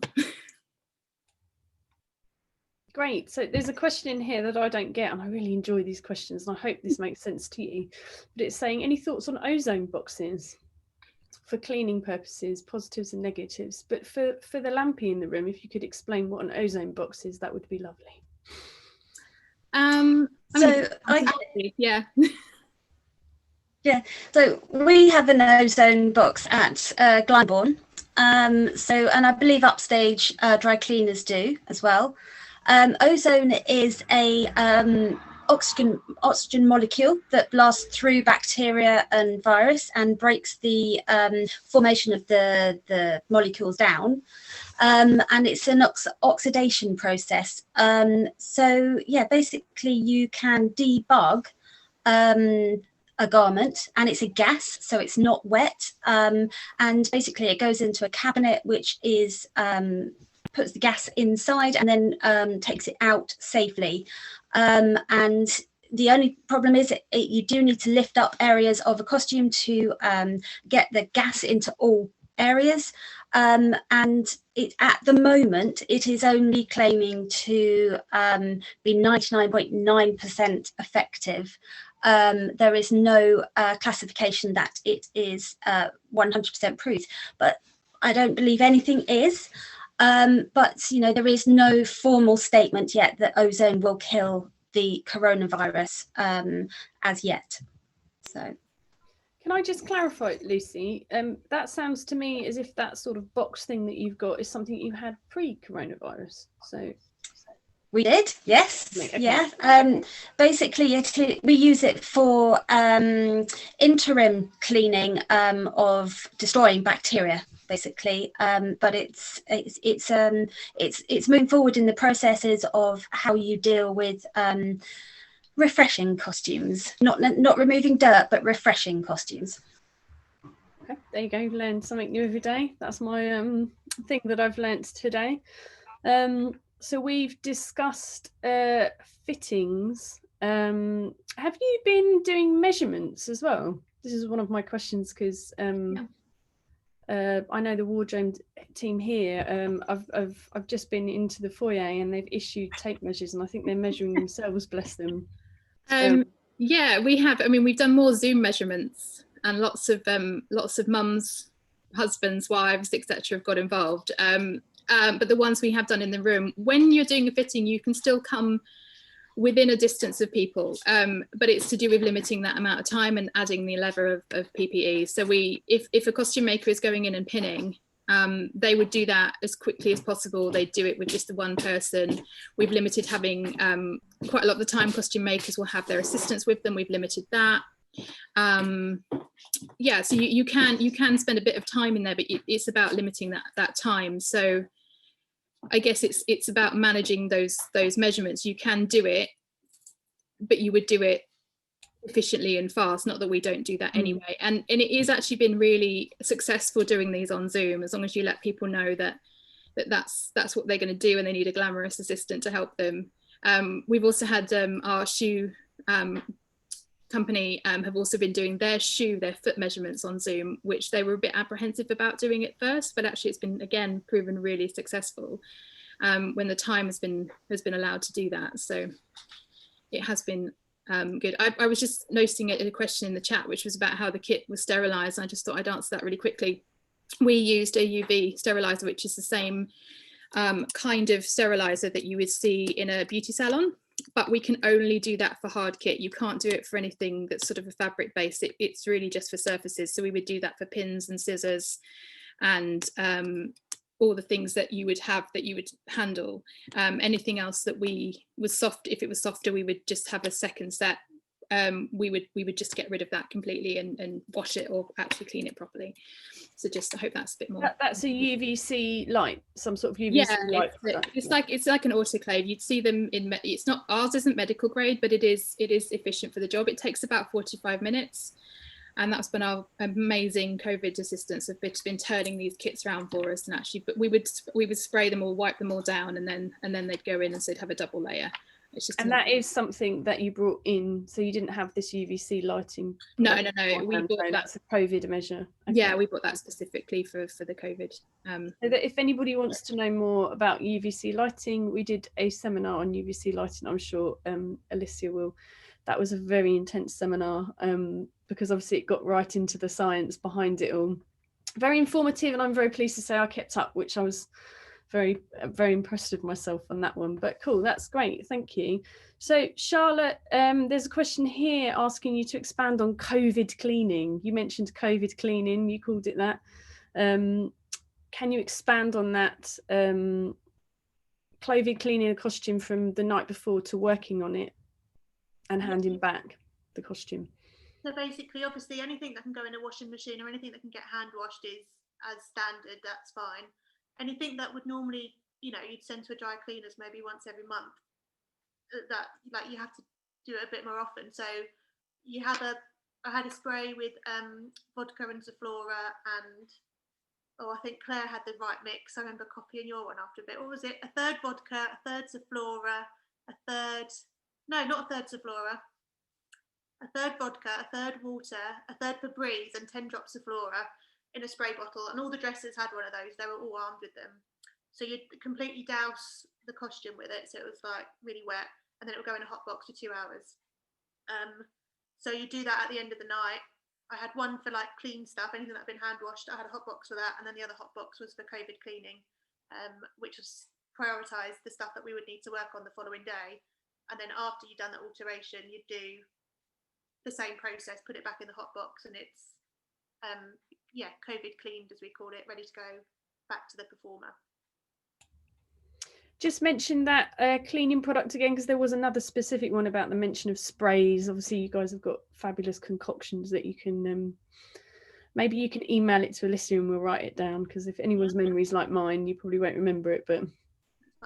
Great. So there's a question in here that I don't get, and I really enjoy these questions, and I hope this makes sense to you. But it's saying, any thoughts on ozone boxes for cleaning purposes, positives and negatives? But for the lampy in the room, if you could explain what an ozone box is, that would be lovely. Yeah. Yeah, so we have an ozone box at Glyndebourne. And I believe Upstage dry cleaners do as well. Ozone is a oxygen molecule that blasts through bacteria and virus and breaks the formation of the molecules down. And it's an oxidation process. So yeah, basically you can debug a garment, and it's a gas, so it's not wet, and basically it goes into a cabinet which is puts the gas inside and then takes it out safely, and the only problem is you do need to lift up areas of a costume to get the gas into all areas, and at the moment it is only claiming to be 99.9% effective. There is no classification that it is 100% proof, but I don't believe anything is. But you know, there is no formal statement yet that ozone will kill the coronavirus as yet. So can I just clarify, Lucy? That sounds to me as if that sort of box thing that you've got is something you had pre-coronavirus. So we did, yes. Okay. Yeah. Basically, we use it for interim cleaning of destroying bacteria, basically. But it's moving forward in the processes of how you deal with refreshing costumes, not removing dirt, but refreshing costumes. Okay, there you go. Learn something new every day. That's my thing that I've learnt today. So we've discussed fittings. Have you been doing measurements as well? This is one of my questions because I know the wardrobe team here, I've just been into the foyer and they've issued tape measures, and I think they're measuring themselves, bless them. Yeah, we have. I mean, we've done more Zoom measurements, and lots of mums, husbands, wives, etc. have got involved. But the ones we have done in the room, when you're doing a fitting, you can still come within a distance of people, but it's to do with limiting that amount of time and adding the level of PPE. So if a costume maker is going in and pinning, they would do that as quickly as possible. They'd do it with just the one person. We've limited having, quite a lot of the time costume makers will have their assistants with them. We've limited that. Yeah, so you can spend a bit of time in there, but it's about limiting that time. So I guess it's about managing those measurements. You can do it, but you would do it efficiently and fast. Not that we don't do that anyway. And it is actually been really successful doing these on Zoom, as long as you let people know that's what they're going to do, and they need a glamorous assistant to help them. We've also had our shoe company have also been doing their foot measurements on Zoom, which they were a bit apprehensive about doing at first, but actually it's been, again, proven really successful when the time has been allowed to do that. So it has been good. I was just noticing a question in the chat, which was about how the kit was sterilised. I just thought I'd answer that really quickly. We used a UV steriliser, which is the same kind of steriliser that you would see in a beauty salon, but we can only do that for hard kit. You can't do it for anything that's sort of a fabric base. It's really just for surfaces. So we would do that for pins and scissors and all the things that you would handle. Anything else that was soft, if it was softer, we would just have a second set. We would just get rid of that completely and wash it or actually clean it properly. So just, I hope that's a bit more. That's a UVC light, some sort of UVC light. It's like an autoclave. You'd see them in, it's not, ours isn't medical grade, but it is efficient for the job. It takes about 45 minutes. And that's been our amazing COVID assistants have been turning these kits around for us. And actually, but we would spray them or wipe them all down, and then they'd go in, and so they'd have a double layer. It's just, and that is something that you brought in, so you didn't have this UVC lighting? No. We bought that. That's a COVID measure. Okay. Yeah, we bought that specifically for the COVID. So that if anybody wants to know more about UVC lighting, we did a seminar on UVC lighting. I'm sure Alicia will. That was a very intense seminar because obviously it got right into the science behind it all. Very informative, and I'm very pleased to say I kept up, which I was very impressed with myself on that one. But cool, that's great, thank you. So Charlotte, there's a question here asking you to expand on COVID cleaning. You mentioned COVID cleaning, you called it that. Can you expand on that? COVID cleaning a costume from the night before to working on it and handing back the costume. So basically, obviously, anything that can go in a washing machine or anything that can get hand washed is as standard, that's fine. Anything that would normally, you'd send to a dry cleaners maybe once every month, that like you have to do it a bit more often. So I had a spray with vodka and Zaflora, and I think Claire had the right mix. I remember copying your one after a bit. What was it? A third vodka, a third Zaflora, a third vodka, a third water, a third Febreze, and 10 drops of Flora in a spray bottle, and all the dresses had one of those. They were all armed with them, so you'd completely douse the costume with it, so it was like really wet, and then it would go in a hot box for 2 hours. So you do that at the end of the night. I had one for like clean stuff, anything that had been hand washed. I had a hot box for that, and then the other hot box was for COVID cleaning, which was prioritise the stuff that we would need to work on the following day. And then after you've done the alteration, you do the same process, put it back in the hot box, and it's COVID cleaned, as we call it, ready to go back to the performer. Just mention that cleaning product again, because there was another specific one about the mention of sprays. Obviously you guys have got fabulous concoctions that you can maybe you can email it to Alicia and we'll write it down, because if anyone's memory's like mine, you probably won't remember it. But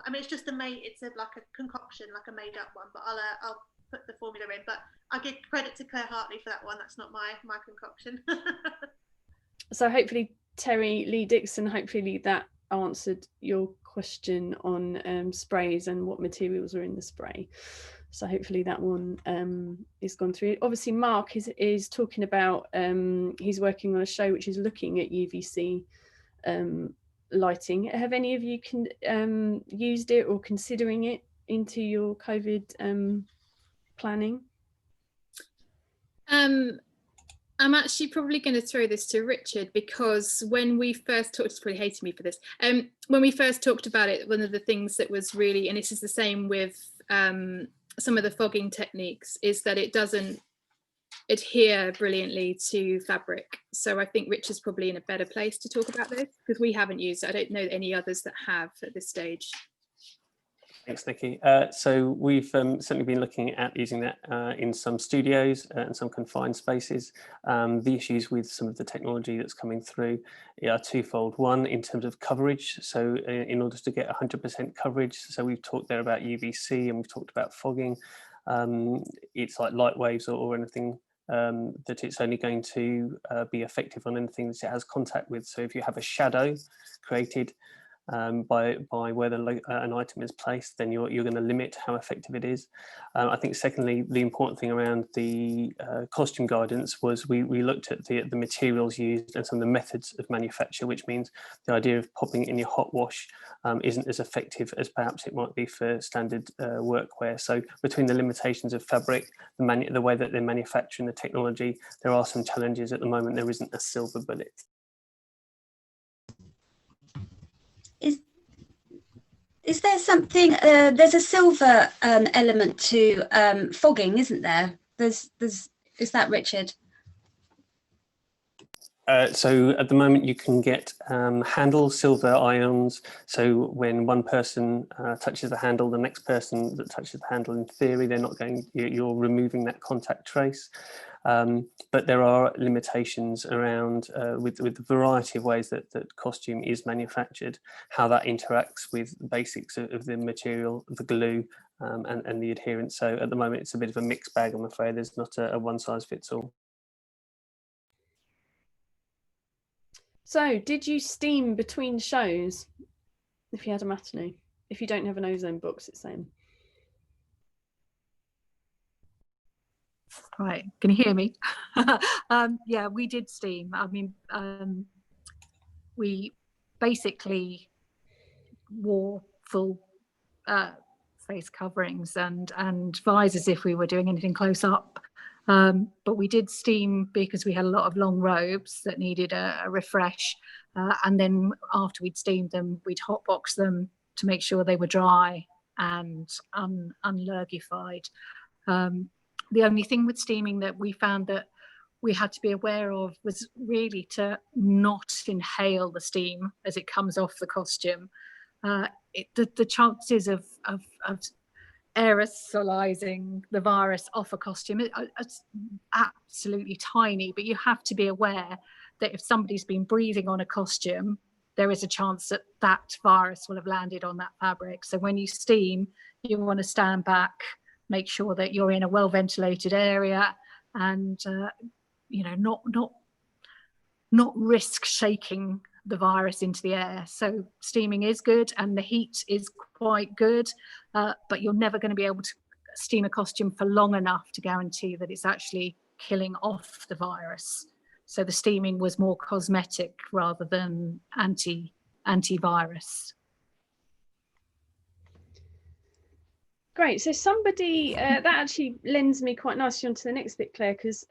I mean, it's just like a concoction, like a made up one, but I'll put the formula in, but I give credit to Claire Hartley for that one. That's not my concoction. So hopefully Terry Lee Dixon, hopefully that answered your question on sprays and what materials are in the spray. So hopefully that one is gone through. Obviously, Mark is talking about, he's working on a show which is looking at UVC lighting. Have any of you used it or considering it into your COVID planning? I'm actually probably going to throw this to Richard, because when we first talked, he's probably hating me for this, when we first talked about it, one of the things that was really, and this is the same with some of the fogging techniques, is that it doesn't adhere brilliantly to fabric. So I think Richard's probably in a better place to talk about this, because we haven't used it. I don't know any others that have at this stage. Thanks, Nikki. So we've certainly been looking at using that in some studios and some confined spaces. The issues with some of the technology that's coming through are twofold. One, in terms of coverage. So in order to get 100% coverage, so we've talked there about UVC and we've talked about fogging. It's like light waves or anything that it's only going to be effective on anything that it has contact with. So if you have a shadow created by where an item is placed, then you're going to limit how effective it is. I think secondly, the important thing around the costume guidance was we looked at the materials used and some of the methods of manufacture, which means the idea of popping it in your hot wash isn't as effective as perhaps it might be for standard workwear. So between the limitations of fabric, the way that they're manufacturing the technology, there are some challenges at the moment. There isn't a silver bullet. Is there something, there's a silver element to fogging, isn't there? Is that Richard? So at the moment you can get handle silver ions. So when one person touches the handle, the next person that touches the handle, in theory, you're removing that contact trace. But there are limitations around with the variety of ways that costume is manufactured, how that interacts with the basics of the material, the glue, and the adherence. So at the moment it's a bit of a mixed bag, I'm afraid. There's not a one size fits all. So did you steam between shows if you had a matinee? If you don't have an ozone box, it's saying. Right, can you hear me? Yeah, we did steam. I mean, we basically wore full face coverings and visors if we were doing anything close up. But we did steam because we had a lot of long robes that needed a refresh. And then after we'd steamed them, we'd hotbox them to make sure they were dry and unlergified. The only thing with steaming that we found that we had to be aware of was really to not inhale the steam as it comes off the costume. The chances of aerosolizing the virus off a costume it's absolutely tiny, but you have to be aware that if somebody's been breathing on a costume, there is a chance that that virus will have landed on that fabric. So when you steam, you want to stand back, make sure that you're in a well-ventilated area, and not risk shaking the virus into the air. So steaming is good and the heat is quite good, but you're never going to be able to steam a costume for long enough to guarantee that it's actually killing off the virus. So the steaming was more cosmetic rather than antivirus. Great. So somebody, that actually lends me quite nicely onto the next bit, Claire, because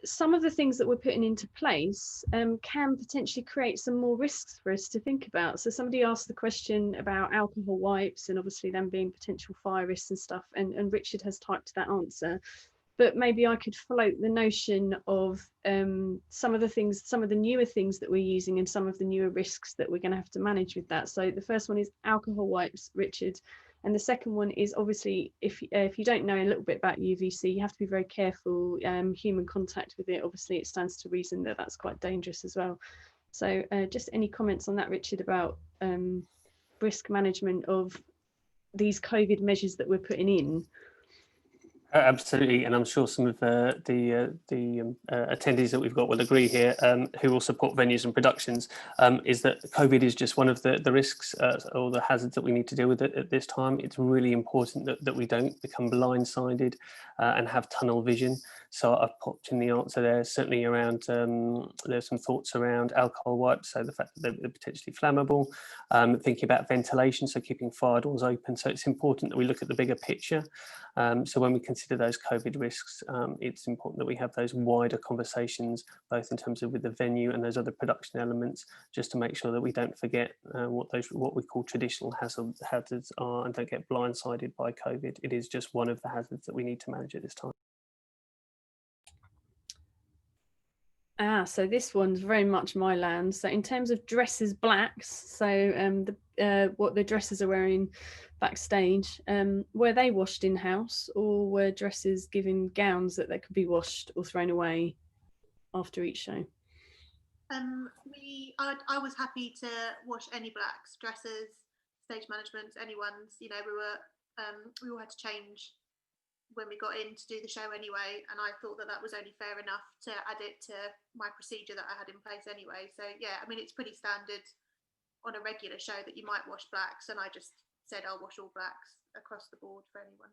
some of the things that we're putting into place can potentially create some more risks for us to think about. So somebody asked the question about alcohol wipes and obviously them being potential fire risks and stuff, and Richard has typed that answer. But maybe I could float the notion of some of the newer things that we're using and some of the newer risks that we're going to have to manage with that. So the first one is alcohol wipes, Richard. And the second one is obviously, if you don't know a little bit about UVC, you have to be very careful. Human contact with it, obviously, it stands to reason that that's quite dangerous as well. So just any comments on that, Richard, about risk management of these COVID measures that we're putting in? Absolutely, and I'm sure some of the attendees that we've got will agree here, who will support venues and productions, is that COVID is just one of the risks or the hazards that we need to deal with at this time. It's really important that we don't become blindsided and have tunnel vision. So I've popped in the answer there, certainly around, there's some thoughts around alcohol wipes, so the fact that they're potentially flammable, thinking about ventilation, so keeping fire doors open. So it's important that we look at the bigger picture. So when we consider those COVID risks, it's important that we have those wider conversations, both in terms of with the venue and those other production elements, just to make sure that we don't forget what we call traditional hazards are and don't get blindsided by COVID. It is just one of the hazards that we need to manage at this time. So this one's very much my land. So in terms of dresses blacks, so what the dresses are wearing backstage, were they washed in-house, or were dresses given gowns that they could be washed or thrown away after each show? I was happy to wash any blacks, dresses, stage management, anyone's. You know, we all had to change when we got in to do the show anyway, and I thought that was only fair enough to add it to my procedure that I had in place anyway. So yeah, I mean, it's pretty standard on a regular show that you might wash blacks, and I just said I'll wash all blacks across the board for anyone.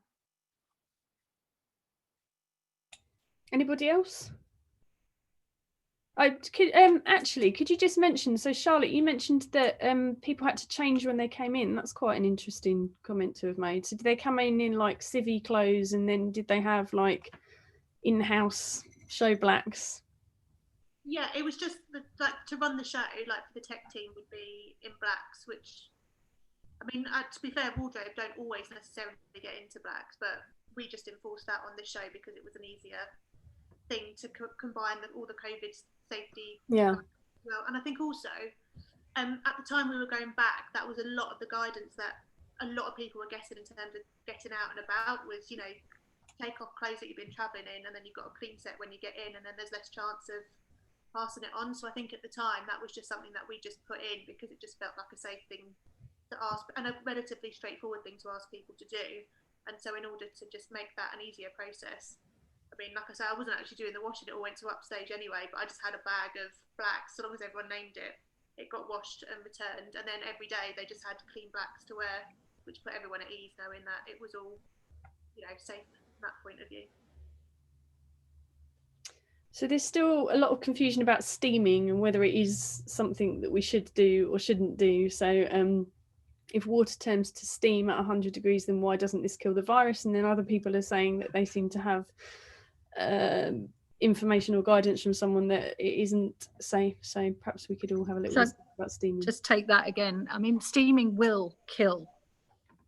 Anybody else? Actually, could you just mention, so Charlotte, you mentioned that people had to change when they came in. That's quite an interesting comment to have made. So did they come in like civvy clothes, and then did they have like in-house show blacks? Yeah, it was just like to run the show, like for the tech team would be in blacks, which, I mean, to be fair, wardrobe don't always necessarily get into blacks, but we just enforced that on this show because it was an easier thing to combine all the COVID safety. Yeah. Well, and I think also at the time we were going back, that was a lot of the guidance that a lot of people were getting in terms of getting out and about was, you know, take off clothes that you've been travelling in, and then you've got a clean set when you get in, and then there's less chance of passing it on. So I think at the time that was just something that we just put in because it just felt like a safe thing to ask and a relatively straightforward thing to ask people to do. And so in order to just make that an easier process, I mean, like I say, I wasn't actually doing the washing, it all went to upstage anyway, but I just had a bag of blacks, so long as everyone named it, it got washed and returned, and then every day they just had clean blacks to wear, which put everyone at ease, knowing that it was all, you know, safe from that point of view. So there's still a lot of confusion about steaming and whether it is something that we should do or shouldn't do. So if water turns to steam at 100 degrees, then why doesn't this kill the virus? And then other people are saying that they seem to have information or guidance from someone that it isn't safe. So perhaps we could all have a little listen about steaming. Just take that again. I mean, steaming will kill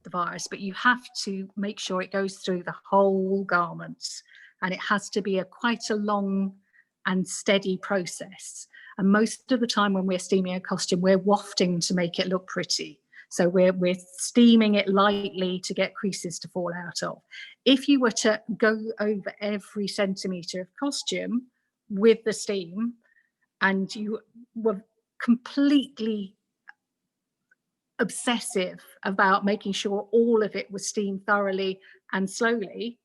the virus, but you have to make sure it goes through the whole garments, and it has to be quite a long and steady process. And most of the time when we're steaming a costume, we're wafting to make it look pretty. So we're steaming it lightly to get creases to fall out of. If you were to go over every centimetre of costume with the steam, and you were completely obsessive about making sure all of it was steamed thoroughly and slowly,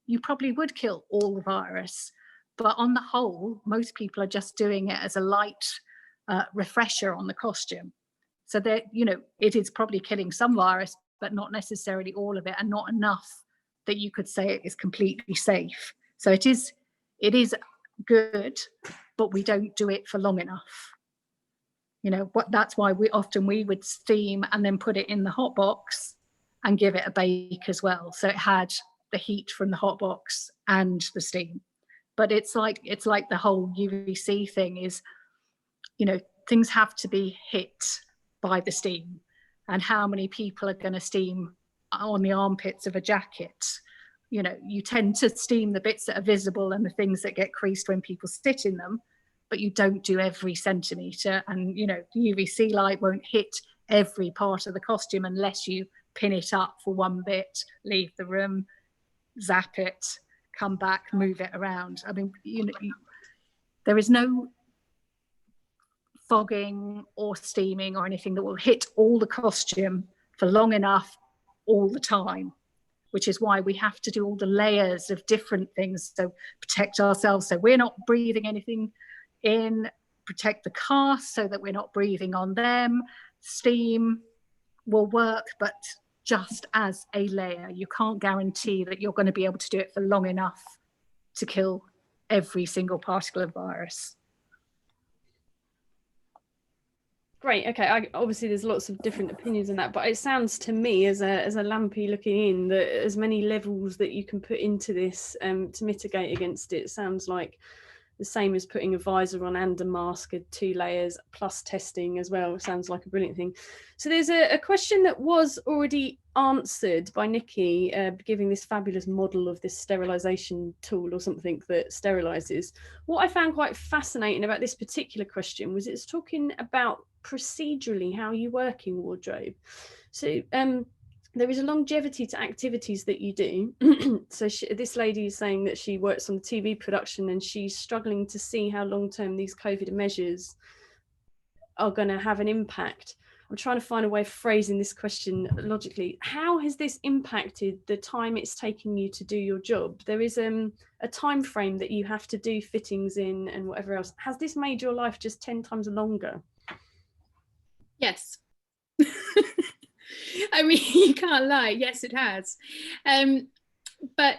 you probably would kill all the virus. But on the whole, most people are just doing it as a light refresher on the costume. So that, you know, it is probably killing some virus, but not necessarily all of it, and not enough that you could say it is completely safe. So it is good, but we don't do it for long enough. You know, that's why we would steam and then put it in the hot box and give it a bake as well. So it had the heat from the hot box and the steam. But it's like the whole UVC thing is, you know, things have to be hit by the steam, and how many people are going to steam on the armpits of a jacket? You know, you tend to steam the bits that are visible and the things that get creased when people sit in them, but you don't do every centimetre. And, you know, the UVC light won't hit every part of the costume unless you pin it up for one bit, leave the room, zap it, come back, move it around. I mean, you know, there is no fogging or steaming or anything that will hit all the costume for long enough all the time. which is why we have to do all the layers of different things. So protect ourselves so we're not breathing anything in, protect the cast so that we're not breathing on them. Steam will work, but just as a layer. You can't guarantee that you're going to be able to do it for long enough to kill every single particle of virus. Great. Okay. Obviously, there's lots of different opinions on that, but it sounds to me, as a lampy looking in, that as many levels that you can put into this to mitigate against it sounds like the same as putting a visor on and a mask, 2 layers plus testing as well. Sounds like a brilliant thing. So there's a question that was already answered by Nikki, giving this fabulous model of this sterilisation tool or something that sterilises. What I found quite fascinating about this particular question was it's talking about procedurally how you work in wardrobe. So there is a longevity to activities that you do. So this lady is saying that she works on TV production and she's struggling to see how long-term these COVID measures are going to have an impact. I'm trying to find a way of phrasing this question logically. How has this impacted the time it's taking you to do your job? There is a time frame that you have to do fittings in and whatever else. Has this made your life just 10 times longer? Yes. I mean, you can't lie. Yes, it has. But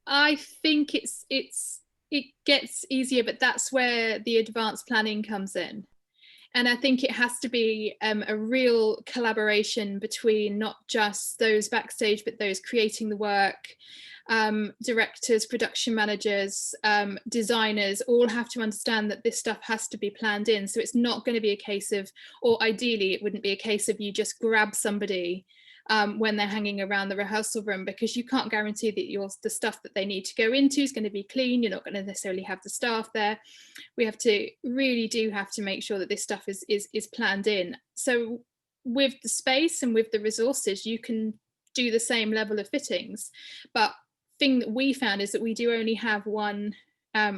I think it gets easier, but that's where the advanced planning comes in. And I think it has to be a real collaboration between not just those backstage, but those creating the work, directors, production managers, designers, all have to understand that this stuff has to be planned in. So it's not going to be a case of, or ideally it wouldn't be a case of you just grab somebody when they're hanging around the rehearsal room, because you can't guarantee that the stuff that they need to go into is going to be clean. You're not going to necessarily have the staff there. We have to make sure that this stuff is planned in. So with the space and with the resources, you can do the same level of fittings. But thing that we found is that we do only have one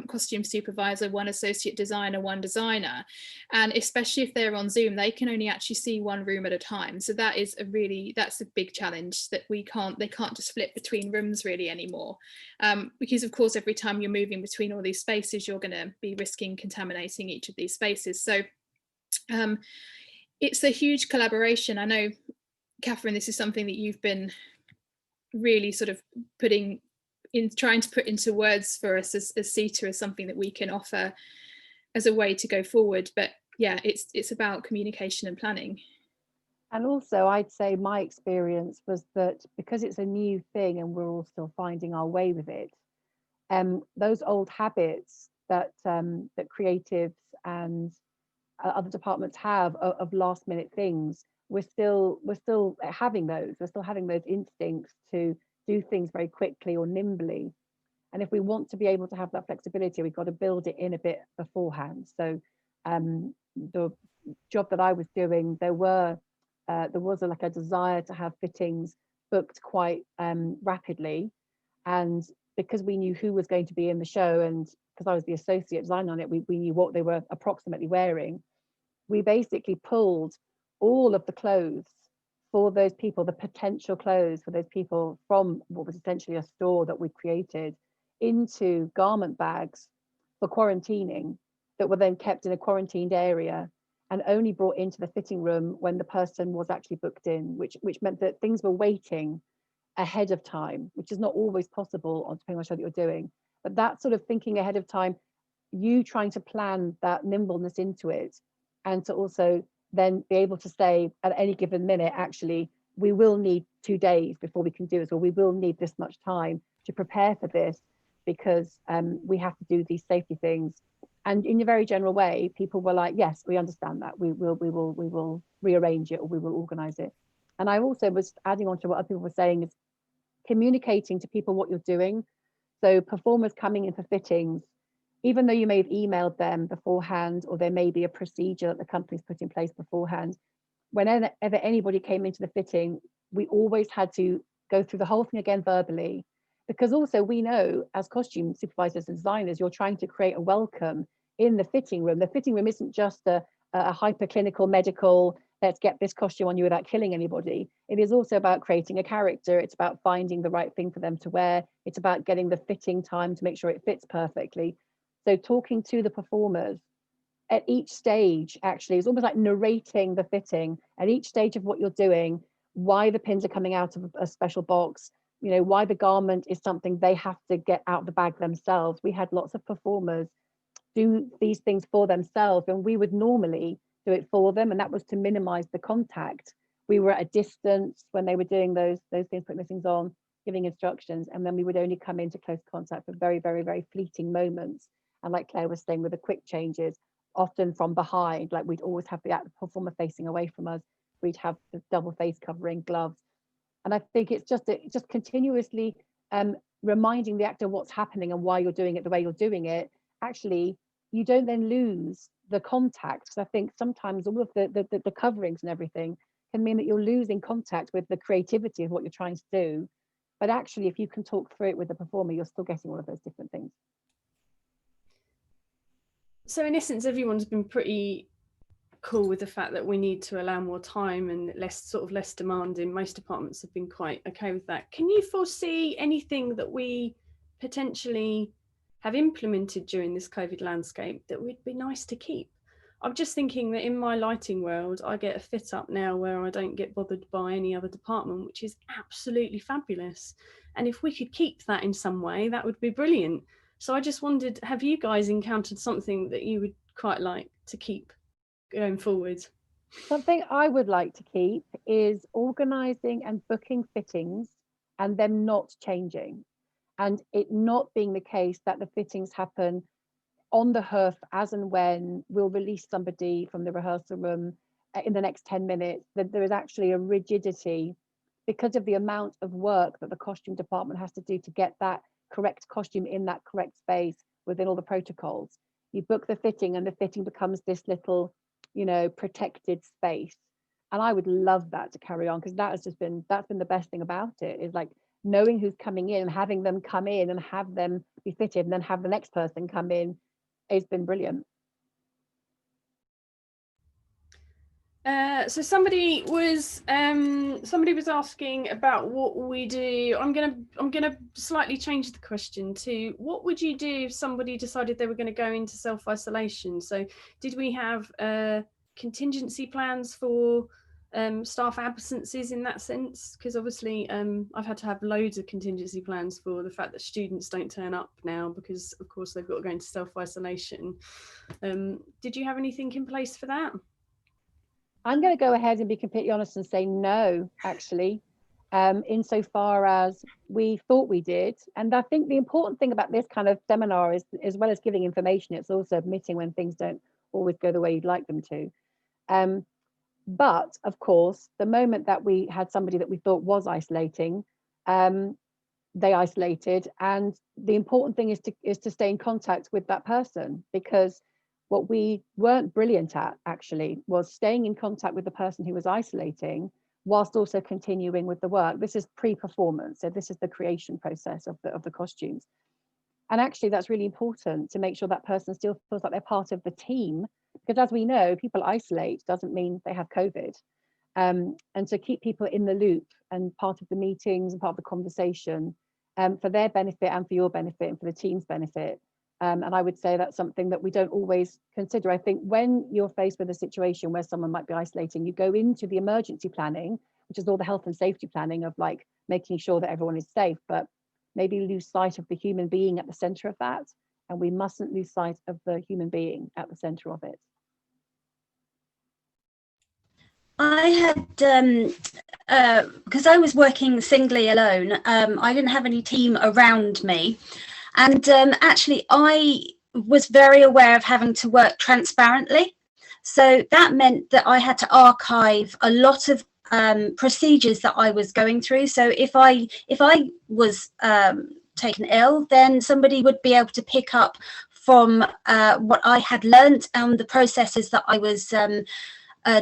costume supervisor, one associate designer, one designer, and especially if they're on Zoom, they can only actually see one room at a time. So that's a big challenge, that they can't just flip between rooms really anymore, because of course every time you're moving between all these spaces, you're going to be risking contaminating each of these spaces. So it's a huge collaboration. I know, Catherine, this is something that you've been really sort of trying to put into words for us as CITA, as something that we can offer as a way to go forward. But yeah, it's about communication and planning. And also, I'd say my experience was that because it's a new thing and we're all still finding our way with it, those old habits that that creatives and other departments have of last minute things, we're still having those. We're still having those instincts to do things very quickly or nimbly. And if we want to be able to have that flexibility, we've got to build it in a bit beforehand. So the job that I was doing, there was a desire to have fittings booked quite rapidly. And because we knew who was going to be in the show, and because I was the associate designer on it, we knew what they were approximately wearing. We basically pulled all of the clothes for those people, the potential clothes for those people, from what was essentially a store that we created, into garment bags for quarantining that were then kept in a quarantined area and only brought into the fitting room when the person was actually booked in, which meant that things were waiting ahead of time, which is not always possible depending on the show that you're doing. But that sort of thinking ahead of time, you trying to plan that nimbleness into it, and to also then be able to say at any given minute, actually, we will need 2 days before we can do it, or we will need this much time to prepare for this, because we have to do these safety things. And in a very general way, people were like, yes, we understand that. We will rearrange it, or we will organize it. And I also was adding on to what other people were saying, is communicating to people what you're doing. So performers coming in for fittings, even though you may have emailed them beforehand, or there may be a procedure that the company's put in place beforehand, whenever anybody came into the fitting, we always had to go through the whole thing again verbally, because also we know as costume supervisors and designers, you're trying to create a welcome in the fitting room. The fitting room isn't just a hyperclinical medical let's get this costume on you without killing anybody. It is also about creating a character. It's about finding the right thing for them to wear. It's about getting the fitting time to make sure it fits perfectly. So talking to the performers at each stage, actually, is almost like narrating the fitting at each stage of what you're doing, why the pins are coming out of a special box, you know, why the garment is something they have to get out of the bag themselves. We had lots of performers do these things for themselves, and we would normally do it for them, and that was to minimize the contact. We were at a distance when they were doing those things, putting those things on, giving instructions, and then we would only come into close contact for very, very, very fleeting moments. And like Claire was saying, with the quick changes, often from behind, like we'd always have the performer facing away from us. We'd have the double face covering, gloves. And I think it's just continuously reminding the actor what's happening and why you're doing it the way you're doing it. Actually, you don't then lose the contact, because I think sometimes all of the coverings and everything can mean that you're losing contact with the creativity of what you're trying to do. But actually, if you can talk through it with the performer, you're still getting all of those different things. So in essence, everyone's been pretty cool with the fact that we need to allow more time and less demanding. Most departments have been quite okay with that. Can you foresee anything that we potentially have implemented during this COVID landscape that would be nice to keep? I'm just thinking that in my lighting world, I get a fit up now where I don't get bothered by any other department, which is absolutely fabulous. And if we could keep that in some way, that would be brilliant. So I just wondered, have you guys encountered something that you would quite like to keep going forward? Something I would like to keep is organising and booking fittings and them not changing, and it not being the case that the fittings happen on the hoof as and when we'll release somebody from the rehearsal room in the next 10 minutes, that there is actually a rigidity because of the amount of work that the costume department has to do to get that correct costume in that correct space within all the protocols. You book the fitting and the fitting becomes this little, you know, protected space. And I would love that to carry on, because that's been the best thing about it, is like knowing who's coming in and having them come in and have them be fitted and then have the next person come in. It's been brilliant. So somebody was asking about what we do. I'm gonna slightly change the question to, what would you do if somebody decided they were going to go into self-isolation? So did we have contingency plans for staff absences in that sense? Because obviously I've had to have loads of contingency plans for the fact that students don't turn up now because of course they've got to go into self-isolation. Did you have anything in place for that? I'm going to go ahead and be completely honest and say no, actually, insofar as we thought we did. And I think the important thing about this kind of seminar is, as well as giving information, it's also admitting when things don't always go the way you'd like them to. But of course, the moment that we had somebody that we thought was isolating, they isolated. And the important thing is to stay in contact with that person, because what we weren't brilliant at actually was staying in contact with the person who was isolating whilst also continuing with the work. This is pre-performance, so this is the creation process of the costumes. And actually that's really important, to make sure that person still feels like they're part of the team, because as we know, people isolate doesn't mean they have COVID. And to keep people in the loop and part of the meetings and part of the conversation, for their benefit and for your benefit and for the team's benefit. And I would say that's something that we don't always consider. I think when you're faced with a situation where someone might be isolating, you go into the emergency planning, which is all the health and safety planning of like making sure that everyone is safe, but maybe lose sight of the human being at the center of that. And we mustn't lose sight of the human being at the center of it. I had, because I was working singly alone, I didn't have any team around me. And actually, I was very aware of having to work transparently. So that meant that I had to archive a lot of procedures that I was going through. So if I was taken ill, then somebody would be able to pick up from what I had learnt and the processes that I was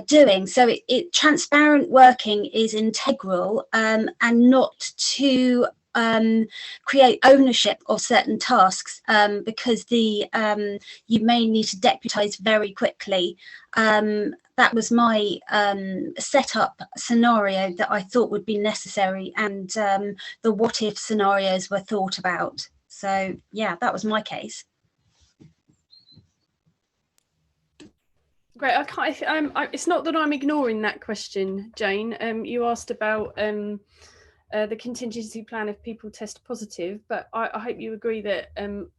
doing. So transparent working is integral, and not to create ownership of certain tasks, because you may need to deputize very quickly, that was my setup scenario that I thought would be necessary, and the what if scenarios were thought about. So yeah, that was my case. Great. I can't. It's not that I'm ignoring that question, Jane. You asked about the contingency plan if people test positive, but I hope you agree that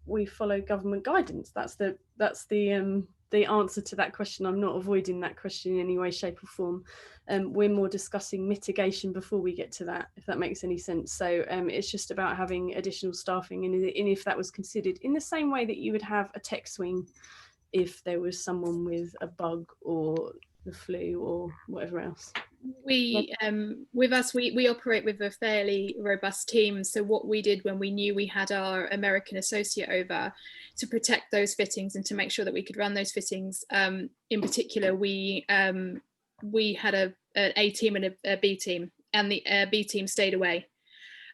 we follow government guidance. That's the answer to that question. I'm not avoiding that question in any way, shape, or form. We're more discussing mitigation before we get to that, if that makes any sense. So it's just about having additional staffing, and if that was considered in the same way that you would have a tech swing if there was someone with a bug or the flu or whatever else. We with us, we operate with a fairly robust team. So what we did when we knew we had our American associate over to protect those fittings and to make sure that we could run those fittings, in particular, we had an A team and a B team, and the B team stayed away,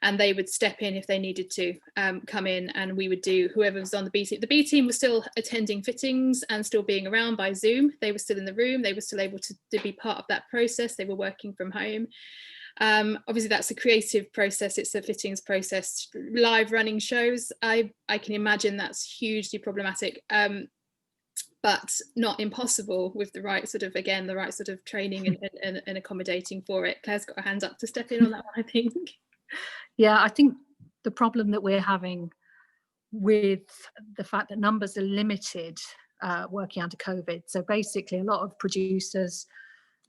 and they would step in if they needed to come in, and we would do whoever was on the B team. The B team was still attending fittings and still being around by Zoom. They were still in the room. They were still able to be part of that process. They were working from home. Obviously, that's a creative process. It's a fittings process. Live running shows, I can imagine that's hugely problematic, but not impossible with the right sort of, again, the right sort of training and accommodating for it. Claire's got her hands up to step in on that one, I think. Yeah, I think the problem that we're having with the fact that numbers are limited working under COVID. So basically, a lot of producers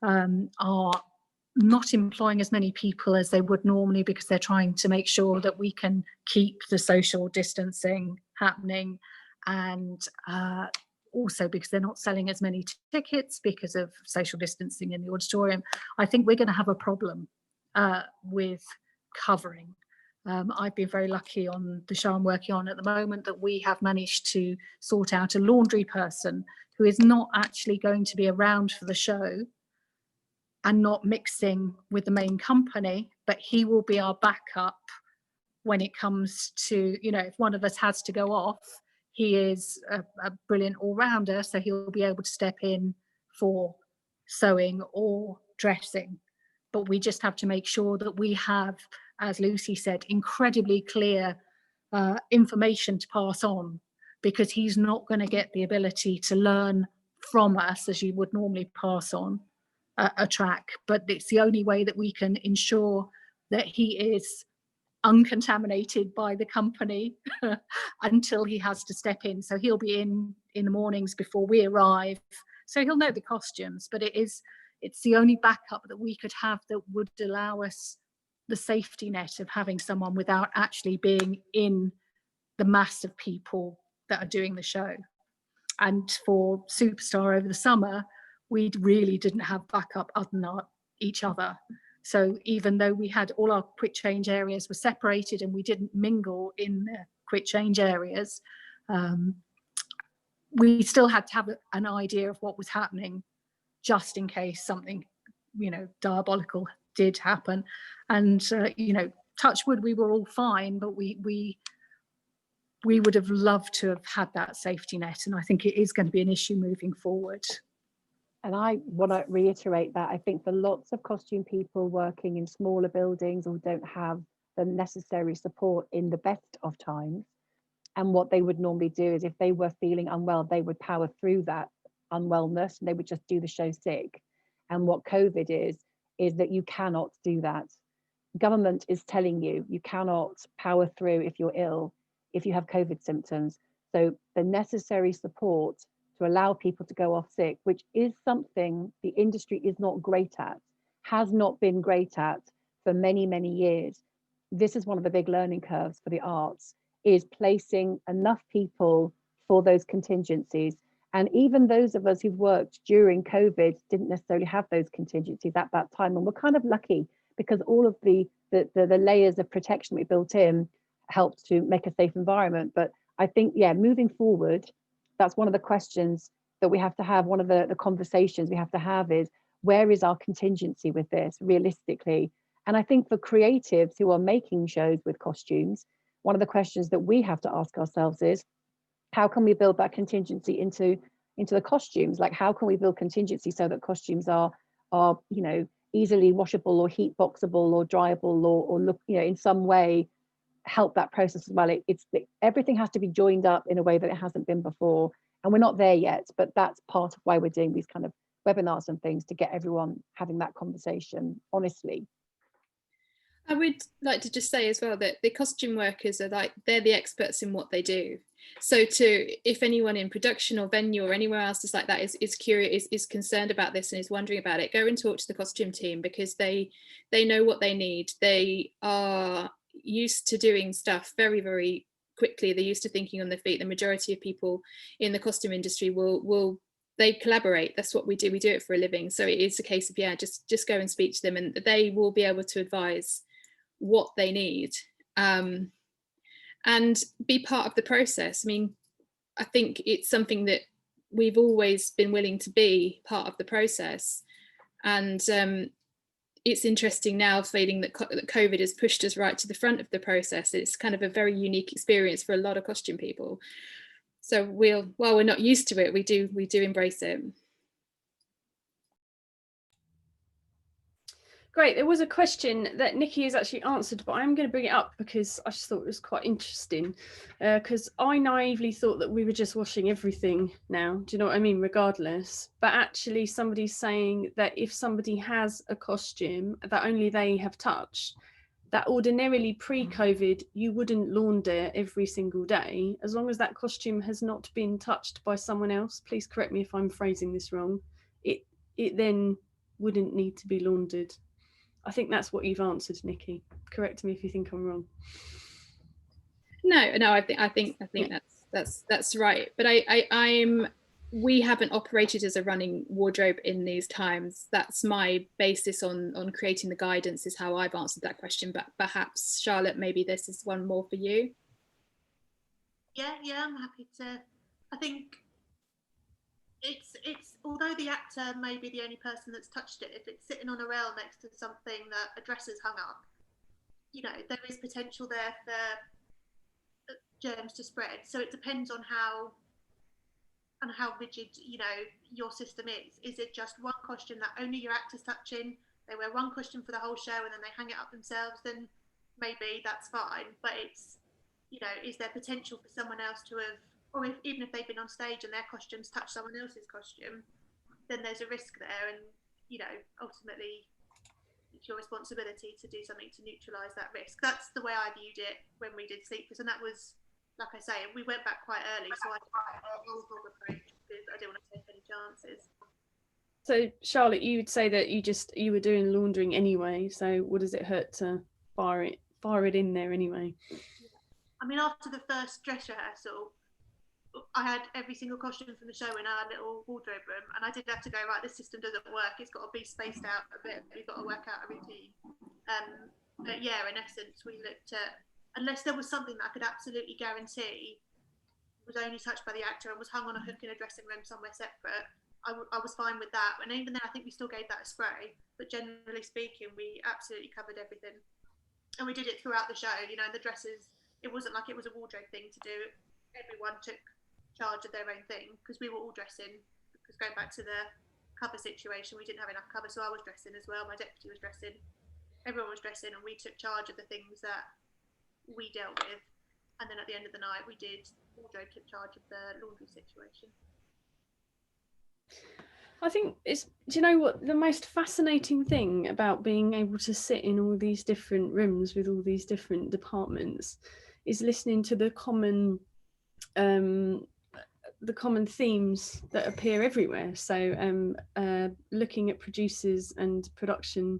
are not employing as many people as they would normally because they're trying to make sure that we can keep the social distancing happening, and also because they're not selling as many tickets because of social distancing in the auditorium. I think we're going to have a problem with covering. I've been very lucky on the show I'm working on at the moment that we have managed to sort out a laundry person who is not actually going to be around for the show and not mixing with the main company, but he will be our backup when it comes to, you know, if one of us has to go off, he is a brilliant all-rounder, so he'll be able to step in for sewing or dressing. But we just have to make sure that we have, as Lucy said, incredibly clear information to pass on, because he's not going to get the ability to learn from us as you would normally pass on a track. But it's the only way that we can ensure that he is uncontaminated by the company until he has to step in. So he'll be in the mornings before we arrive. So he'll know the costumes, but it's the only backup that we could have that would allow us the safety net of having someone without actually being in the mass of people that are doing the show. And for Superstar over the summer, we really didn't have backup other than each other. So even though we had all our quick change areas were separated and we didn't mingle in the quick change areas, we still had to have an idea of what was happening just in case something, you know, diabolical did happen. And, you know, touch wood, we were all fine, but we would have loved to have had that safety net. And I think it is going to be an issue moving forward. And I want to reiterate that I think for lots of costume people working in smaller buildings or don't have the necessary support in the best of times, and what they would normally do is if they were feeling unwell, they would power through that unwellness and they would just do the show sick. And what COVID is that you cannot do that. Government is telling you you cannot power through if you're ill, if you have COVID symptoms. So the necessary support to allow people to go off sick, which is something the industry is not great at, has not been great at for many, many years. This is one of the big learning curves for the arts, is placing enough people for those contingencies. And even those of us who've worked during COVID didn't necessarily have those contingencies at that time. And we're kind of lucky because all of the layers of protection we built in helped to make a safe environment. But I think, yeah, moving forward, that's one of the questions that we have to have. One of the conversations we have to have is, where is our contingency with this realistically? And I think for creatives who are making shows with costumes, one of the questions that we have to ask ourselves is, how can we build that contingency into into the costumes. Like, how can we build contingency so that costumes are you know, easily washable or heat boxable or dryable, or look, you know, in some way help that process as well. Everything has to be joined up in a way that it hasn't been before, and we're not there yet, but that's part of why we're doing these kind of webinars and things, to get everyone having that conversation honestly. I would like to just say as well that the costume workers are they're the experts in what they do. So if anyone in production or venue or anywhere else just like that is curious, is concerned about this and is wondering about it, go and talk to the costume team, because they know what they need. They are used to doing stuff very, very quickly. They're used to thinking on their feet. The majority of people in the costume industry they collaborate. That's what we do. We do it for a living. So it is a case of, yeah, just go and speak to them, and they will be able to advise what they need, and be part of the process. I mean, I think it's something that we've always been willing to be part of the process, and it's interesting now feeling that COVID has pushed us right to the front of the process. It's kind of a very unique experience for a lot of costume people. So while we're not used to it, we do embrace it. Great. There was a question that Nikki has actually answered, but I'm going to bring it up because I just thought it was quite interesting, because I naively thought that we were just washing everything now. Do you know what I mean? Regardless. But actually somebody's saying that if somebody has a costume that only they have touched, that ordinarily pre-COVID, you wouldn't launder every single day. As long as that costume has not been touched by someone else, please correct me if I'm phrasing this wrong, it then wouldn't need to be laundered. I think that's what you've answered, Nikki. Correct me if you think I'm wrong. No, I think that's right. But we haven't operated as a running wardrobe in these times. That's my basis on creating the guidance, is how I've answered that question. But perhaps, Charlotte, maybe this is one more for you. Yeah, I'm happy to. I think it's although the actor may be the only person that's touched it, if it's sitting on a rail next to something that a dresser's hung up, you know, there is potential there for germs to spread. So it depends on how rigid, you know, your system is. Is it just one costume that only your actor's touching? They wear one costume for the whole show and then they hang it up themselves, then maybe that's fine. But it's, you know, is there potential for someone else to have, or even if they've been on stage and their costumes touch someone else's costume, then there's a risk there. And, you know, ultimately it's your responsibility to do something to neutralise that risk. That's the way I viewed it when we did Sleepless. And that was, like I say, we went back quite early, so I took a whole hog approach because I didn't want to take any chances. So Charlotte, you would say that you were doing laundering anyway, so what does it hurt to fire it in there anyway? I mean, after the first dress rehearsal, I had every single costume from the show in our little wardrobe room, and I did have to go, right, this system doesn't work, it's got to be spaced out a bit, we've got to work out a routine. But yeah, in essence, we looked at, unless there was something that I could absolutely guarantee was only touched by the actor and was hung on a hook in a dressing room somewhere separate, I was fine with that. And even then, I think we still gave that a spray, but generally speaking, we absolutely covered everything. And we did it throughout the show, you know, the dresses, it wasn't like it was a wardrobe thing to do. Everyone took charge of their own thing, because we were all dressing, because going back to the cover situation, we didn't have enough cover, so I was dressing as well, my deputy was dressing, everyone was dressing, and we took charge of the things that we dealt with. And then at the end of the night, wardrobe took charge of the laundry situation. I think do you know what the most fascinating thing about being able to sit in all these different rooms with all these different departments is listening to the common themes that appear everywhere. So looking at producers and production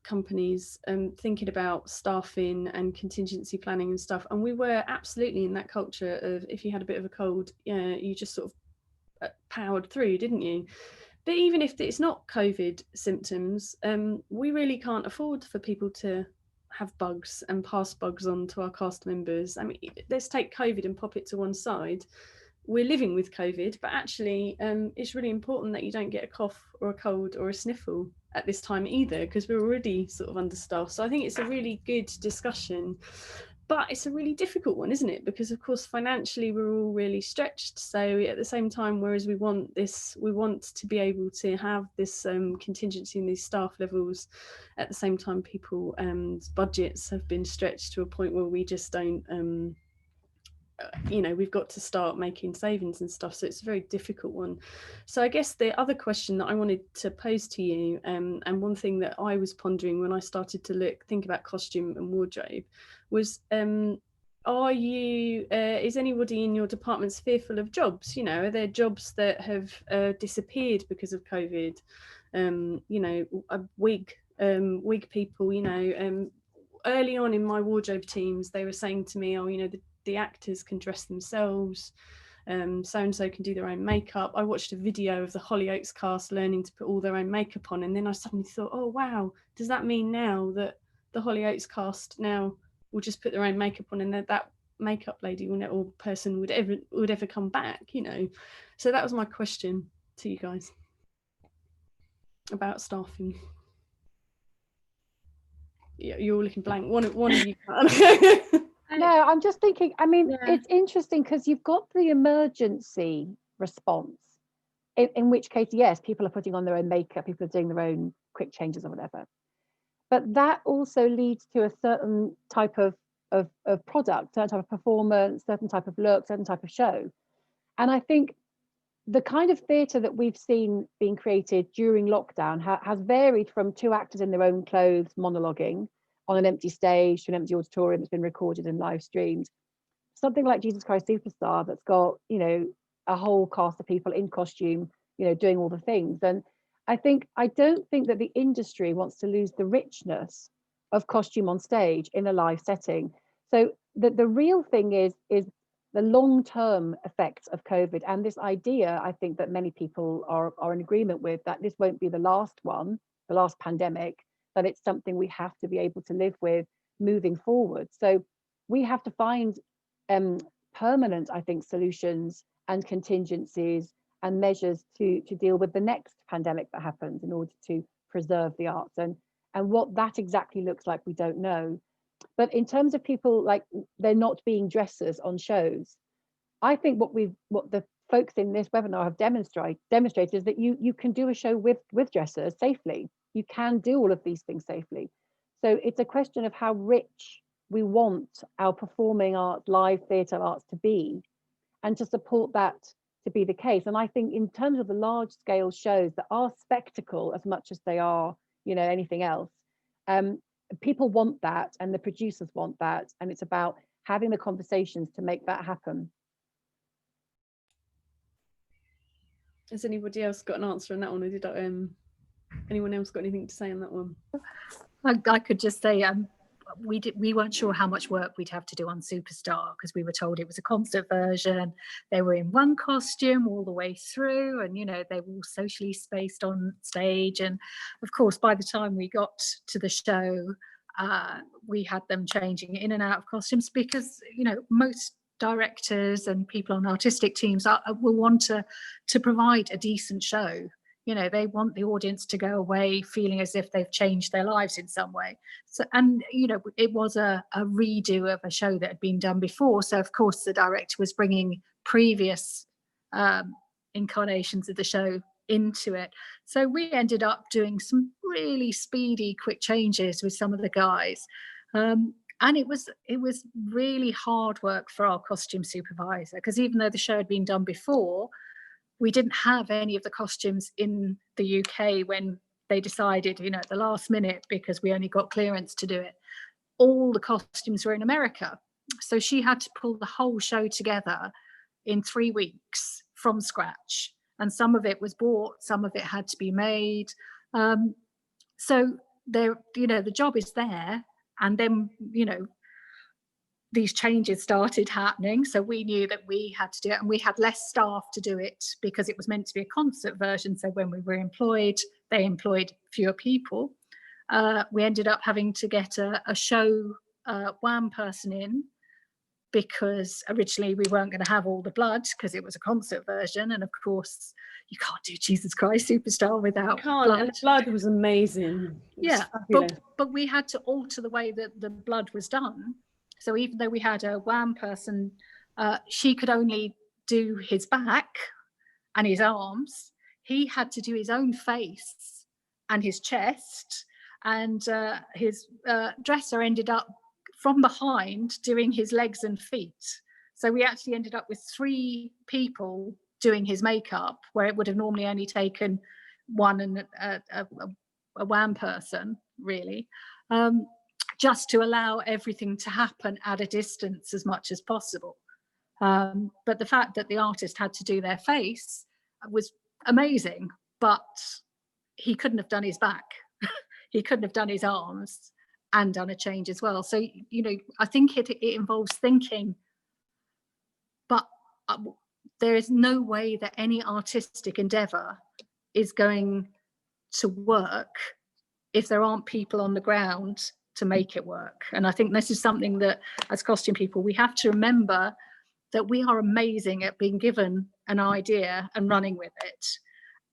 companies, thinking about staffing and contingency planning and stuff, and we were absolutely in that culture of, if you had a bit of a cold, you just sort of powered through, didn't you? But even if it's not COVID symptoms, we really can't afford for people to have bugs and pass bugs on to our cast members. I mean, let's take COVID and pop it to one side. We're living with COVID, but actually it's really important that you don't get a cough or a cold or a sniffle at this time either, because we're already sort of understaffed. So I think it's a really good discussion. but it's a really difficult one, isn't it? Because of course financially we're all really stretched. So at the same time, whereas we want to be able to have this contingency in these staff levels, at the same time people budgets have been stretched to a point where we just don't we've got to start making savings and stuff. So it's a very difficult one. So I guess the other question that I wanted to pose to you, and one thing that I was pondering when I started to think about costume and wardrobe was, is anybody in your departments fearful of jobs? Are there jobs that have disappeared because of COVID? Wig people, early on in my wardrobe teams, they were saying to me, the actors can dress themselves, so-and-so can do their own makeup. I watched a video of the Hollyoaks cast learning to put all their own makeup on, and then I suddenly thought, oh wow, does that mean now that the Hollyoaks cast now will just put their own makeup on, and that makeup lady or person would ever come back? So that was my question to you guys about staffing. You're all looking blank. One of you can't. No, I'm just thinking, it's interesting because you've got the emergency response, in which case, yes, people are putting on their own makeup, people are doing their own quick changes or whatever. But that also leads to a certain type of product, certain type of performance, certain type of look, certain type of show. And I think the kind of theatre that we've seen being created during lockdown has varied from two actors in their own clothes monologuing on an empty stage to an empty auditorium that's been recorded and live streamed. Something like Jesus Christ Superstar that's got, a whole cast of people in costume, doing all the things. And I don't think that the industry wants to lose the richness of costume on stage in a live setting. So the real thing is the long-term effects of COVID, and this idea, I think that many people are in agreement with, that this won't be the last one, the last pandemic, that it's something we have to be able to live with moving forward. So we have to find permanent, I think, solutions and contingencies and measures to deal with the next pandemic that happens in order to preserve the arts. And what that exactly looks like, we don't know. But in terms of people, like, they're not being dressers on shows, I think what the folks in this webinar have demonstrated is that you can do a show with dressers safely. You can do all of these things safely. So it's a question of how rich we want our performing arts, live theatre arts to be, and to support that to be the case. And I think in terms of the large scale shows that are spectacle as much as they are, anything else, people want that, and the producers want that, and it's about having the conversations to make that happen. Has anybody else got an answer on that one, or did anyone else got anything to say on that one? I could just say we weren't sure how much work we'd have to do on Superstar, because we were told it was a concert version. They were in one costume all the way through, and they were all socially spaced on stage. And of course, by the time we got to the show, we had them changing in and out of costumes, because most directors and people on artistic teams will want to provide a decent show. They want the audience to go away feeling as if they've changed their lives in some way. So, and it was a redo of a show that had been done before. So of course the director was bringing previous incarnations of the show into it. So we ended up doing some really speedy, quick changes with some of the guys. And it was really hard work for our costume supervisor, because even though the show had been done before, we didn't have any of the costumes in the UK when they decided, at the last minute, because we only got clearance to do it. All the costumes were in America. So she had to pull the whole show together in 3 weeks from scratch. And some of it was bought, some of it had to be made. So there, the job is there. And then, these changes started happening. So we knew that we had to do it, and we had less staff to do it because it was meant to be a concert version. So when we were employed, they employed fewer people. We ended up having to get a show wham person in, because originally we weren't going to have all the blood because it was a concert version. And of course, you can't do Jesus Christ Superstar without blood. And the blood was amazing. Yeah, but we had to alter the way that the blood was done. So even though we had a WAM person, she could only do his back and his arms. He had to do his own face and his chest, and his dresser ended up from behind doing his legs and feet. So we actually ended up with 3 people doing his makeup, where it would have normally only taken one and a WAM person, really, just to allow everything to happen at a distance as much as possible. But the fact that the artist had to do their face was amazing, but he couldn't have done his back. He couldn't have done his arms and done a change as well. So, you know, I think it involves thinking, but there is no way that any artistic endeavor is going to work if there aren't people on the ground to make it work. And I think this is something that, as costume people, we have to remember, that we are amazing at being given an idea and running with it.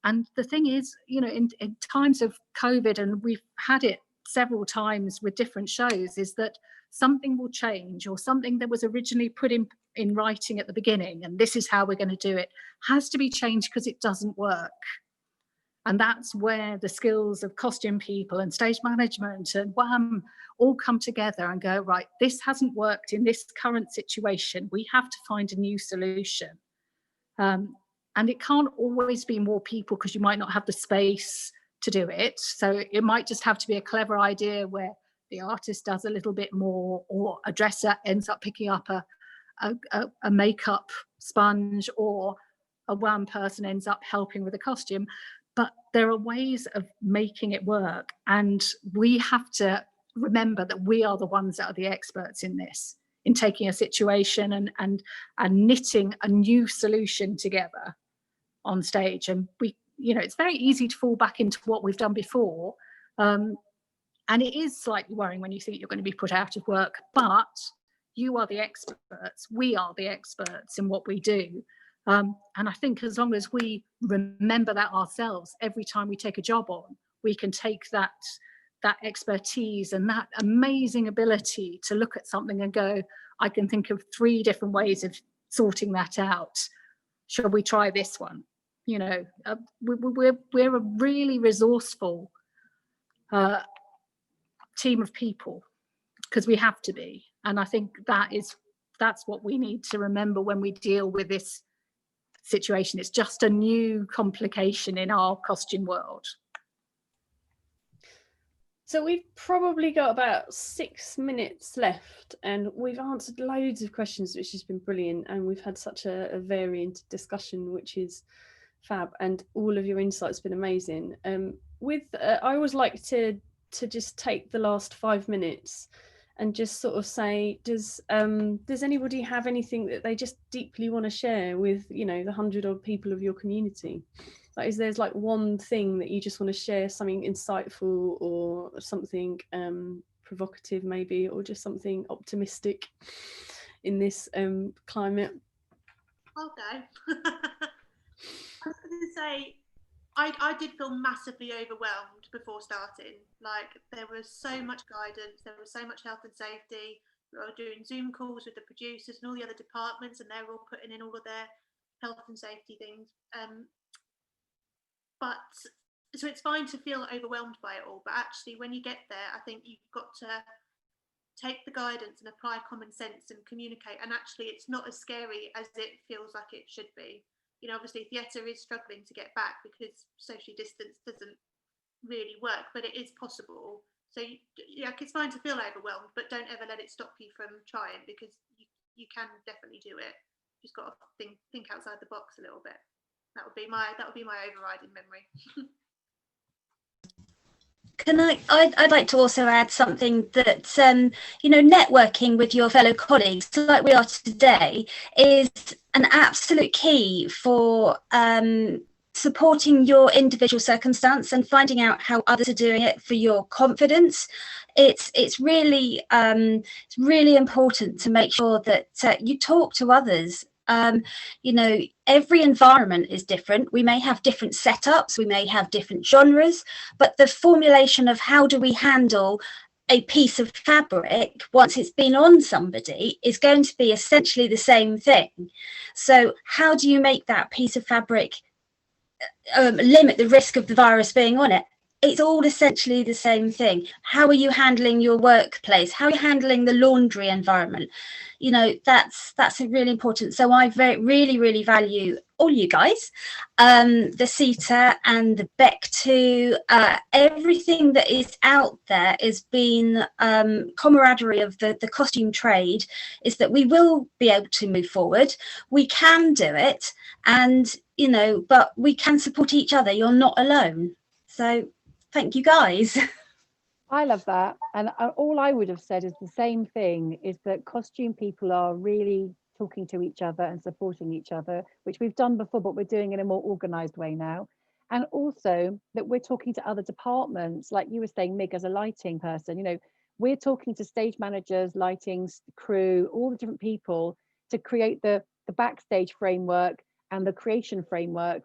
And the thing is, you know, in times of COVID, and we've had it several times with different shows, is that something will change, or something that was originally put in writing at the beginning, and this is how we're going to do it, has to be changed because it doesn't work. And that's where the skills of costume people and stage management and WAM all come together and go, right, this hasn't worked in this current situation. We have to find a new solution. And it can't always be more people, because you might not have the space to do it. So it might just have to be a clever idea where the artist does a little bit more, or a dresser ends up picking up a makeup sponge, or a WAM person ends up helping with a costume. But there are ways of making it work, and we have to remember that we are the ones that are the experts in this, in taking a situation and knitting a new solution together on stage. And we, you know, it's very easy to fall back into what we've done before, and it is slightly worrying when you think you're going to be put out of work, but you are the experts. We are the experts in what we do. And I think as long as we remember that ourselves, every time we take a job on, we can take that expertise and that amazing ability to look at something and go, I can think of 3 different ways of sorting that out. Shall we try this one? You know, we're a really resourceful team of people, because we have to be. And I think that's what we need to remember when we deal with this situation. It's just a new complication in our costume world. So we've probably got about 6 minutes left, and we've answered loads of questions, which has been brilliant, and we've had such a varied discussion, which is fab, and all of your insights have been amazing. I always like to just take the last 5 minutes and just sort of say, does anybody have anything that they just deeply want to share with, you know, the 100-odd people of your community? Like, is there like one thing that you just want to share, something insightful or something provocative maybe, or just something optimistic in this climate? I'll go. I was going to say, I did feel massively overwhelmed before starting. Like, there was so much guidance, there was so much health and safety. We were doing Zoom calls with the producers and all the other departments, and they're all putting in all of their health and safety things. But so it's fine to feel overwhelmed by it all, but actually when you get there, I think you've got to take the guidance and apply common sense and communicate. And actually it's not as scary as it feels like it should be. You know, obviously theatre is struggling to get back because social distance doesn't really work, but it is possible. So yeah, it's fine to feel overwhelmed, but don't ever let it stop you from trying, because you can definitely do it. You've just got to think outside the box a little bit. That would be my overriding memory. I'd like to also add something that, you know, networking with your fellow colleagues, like we are today, is an absolute key for supporting your individual circumstance and finding out how others are doing it for your confidence. It's really important to make sure that you talk to others. You know, every environment is different. We may have different setups, we may have different genres, but the formulation of how do we handle a piece of fabric, once it's been on somebody, is going to be essentially the same thing. So how do you make that piece of fabric limit the risk of the virus being on it? It's all essentially the same thing. How are you handling your workplace? How are you handling the laundry environment? You know, that's really important. So I really value all you guys, the CITA and the BEC2, everything that is out there has been camaraderie of the costume trade, is that we will be able to move forward. We can do it, and, you know, but we can support each other. You're not alone. So thank you, guys. I love that. And all I would have said is the same thing, is that costume people are really talking to each other and supporting each other, which we've done before, but we're doing in a more organised way now. And also that we're talking to other departments, like you were saying, Mig, as a lighting person, you know, we're talking to stage managers, lighting crew, all the different people to create the backstage framework and the creation framework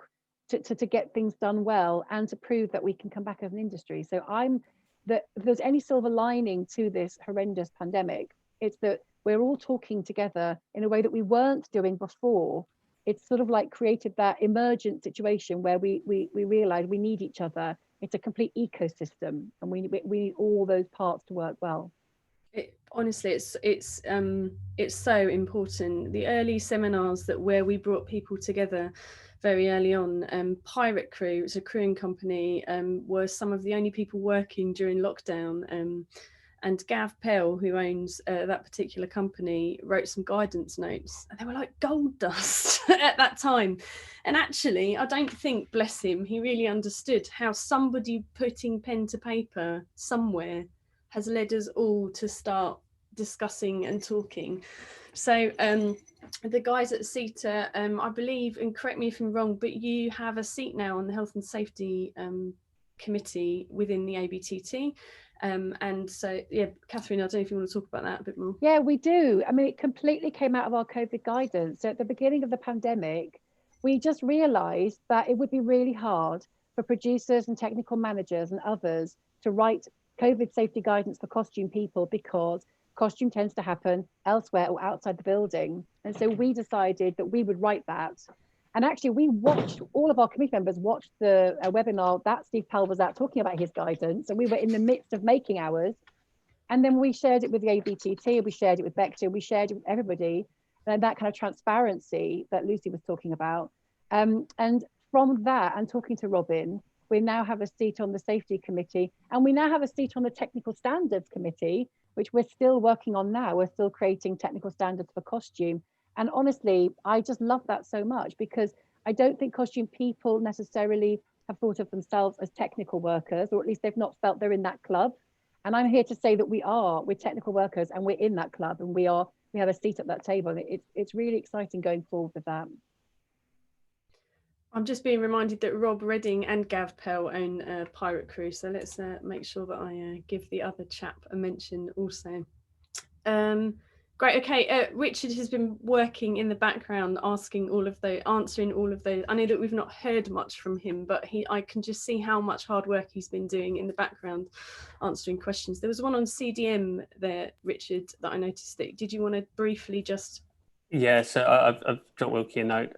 to get things done well and to prove that we can come back as an industry. So that if there's any silver lining to this horrendous pandemic, it's that we're all talking together in a way that we weren't doing before. It's sort of like created that emergent situation where we realize we need each other. It's a complete ecosystem, and we need all those parts to work well. Honestly, it's so important. The early seminars where we brought people together very early on, Pirate Crew, it's a crewing company, were some of the only people working during lockdown, and Gav Pell, who owns that particular company, wrote some guidance notes, and they were like gold dust at that time. And actually, I don't think, bless him, he really understood how somebody putting pen to paper somewhere has led us all to start discussing and talking. So the guys at CITA, I believe, and correct me if I'm wrong, but you have a seat now on the Health and Safety Committee within the ABTT. And so, yeah, Catherine, I don't know if you want to talk about that a bit more. Yeah, we do. I mean, it completely came out of our COVID guidance. So at the beginning of the pandemic, we just realised that it would be really hard for producers and technical managers and others to write COVID safety guidance for costume people, because costume tends to happen elsewhere or outside the building. And so we decided that we would write that. And actually, we watched, all of our committee members watched the webinar that Steve Pell was at talking about his guidance. And we were in the midst of making ours. And then we shared it with the ABTT, we shared it with BEC2, we shared it with everybody. And that kind of transparency that Lucy was talking about. And from that, and talking to Robin, we now have a seat on the safety committee, and we now have a seat on the technical standards committee, which we're still working on now. We're still creating technical standards for costume. And honestly, I just love that so much, because I don't think costume people necessarily have thought of themselves as technical workers, or at least they've not felt they're in that club. And I'm here to say that we're technical workers, and we're in that club, and we have a seat at that table. And it's really exciting going forward with that. I'm just being reminded that Rob Redding and Gav Pell own Pirate Crew, so let's make sure that I give the other chap a mention also. Great. Okay, Richard has been working in the background, answering all of those. I know that we've not heard much from him, but I can just see how much hard work he's been doing in the background, answering questions. There was one on CDM there, Richard, that I noticed. Did you want to briefly just? Yeah, so I've got Wilkie a note.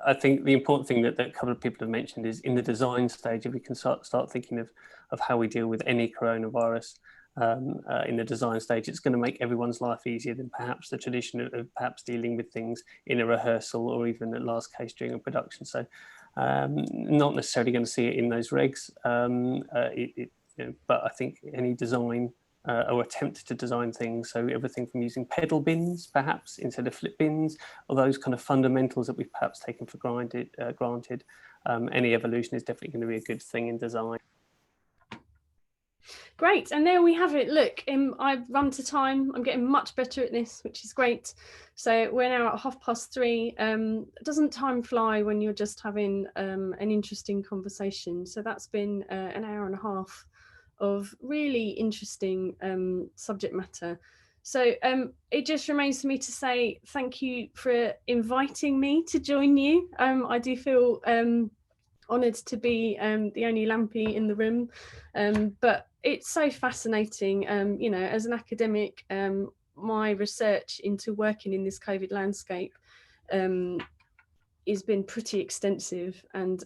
I think the important thing that a couple of people have mentioned is in the design stage, if we can start thinking of how we deal with any coronavirus in the design stage, it's going to make everyone's life easier than perhaps the tradition of perhaps dealing with things in a rehearsal or even at last case during a production. So not necessarily going to see it in those regs, but I think any design or attempt to design things, so everything from using pedal bins perhaps instead of flip bins, or those kind of fundamentals that we've perhaps taken for granted, any evolution is definitely going to be a good thing in design. Great, and there we have it. Look, I've run to time. I'm getting much better at this, which is great. So we're now at 3:30. Doesn't time fly when you're just having an interesting conversation? So that's been an hour and a half of really interesting subject matter. So it just remains for me to say thank you for inviting me to join you. I do feel honoured to be the only lampy in the room, but it's so fascinating. You know, as an academic, my research into working in this COVID landscape has been pretty extensive, and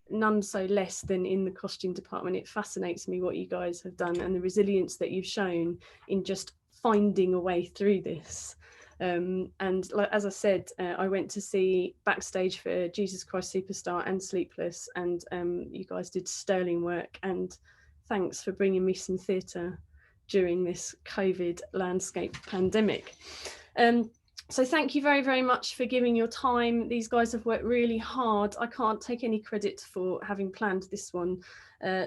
none so less than in the costume department. It fascinates me what you guys have done and the resilience that you've shown in just finding a way through this. And like, as I said, I went to see backstage for Jesus Christ Superstar and Sleepless, and you guys did sterling work, and thanks for bringing me some theatre during this COVID landscape pandemic. So thank you very, very much for giving your time. These guys have worked really hard. I can't take any credit for having planned this one.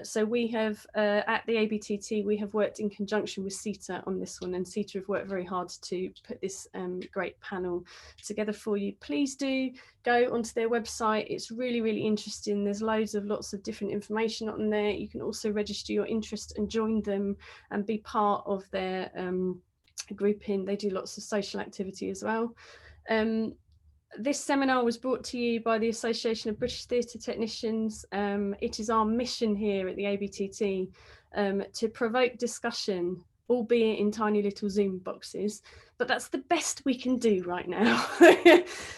So we have, at the ABTT, we have worked in conjunction with CITA on this one, and CITA have worked very hard to put this great panel together for you. Please do go onto their website. It's really, really interesting. There's lots of different information on there. You can also register your interest and join them and be part of their grouping. They do lots of social activity as well. This seminar was brought to you by the Association of British Theatre Technicians. It is our mission here at the ABTT to provoke discussion, albeit in tiny little Zoom boxes, but that's the best we can do right now.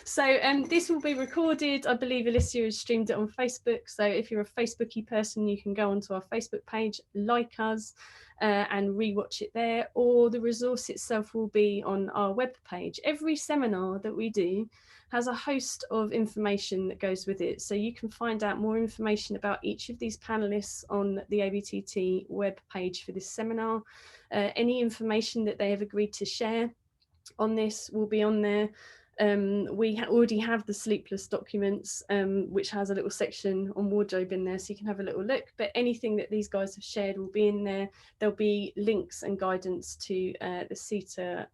So this will be recorded. I believe Alicia has streamed it on Facebook. So if you're a Facebooky person, you can go onto our Facebook page, like us, and rewatch it there, or the resource itself will be on our web page. Every seminar that we do has a host of information that goes with it. So you can find out more information about each of these panelists on the ABTT web page for this seminar. Any information that they have agreed to share on this will be on there. We already have the Sleepless documents, which has a little section on wardrobe in there, so you can have a little look, but anything that these guys have shared will be in there. There'll be links and guidance to the CITA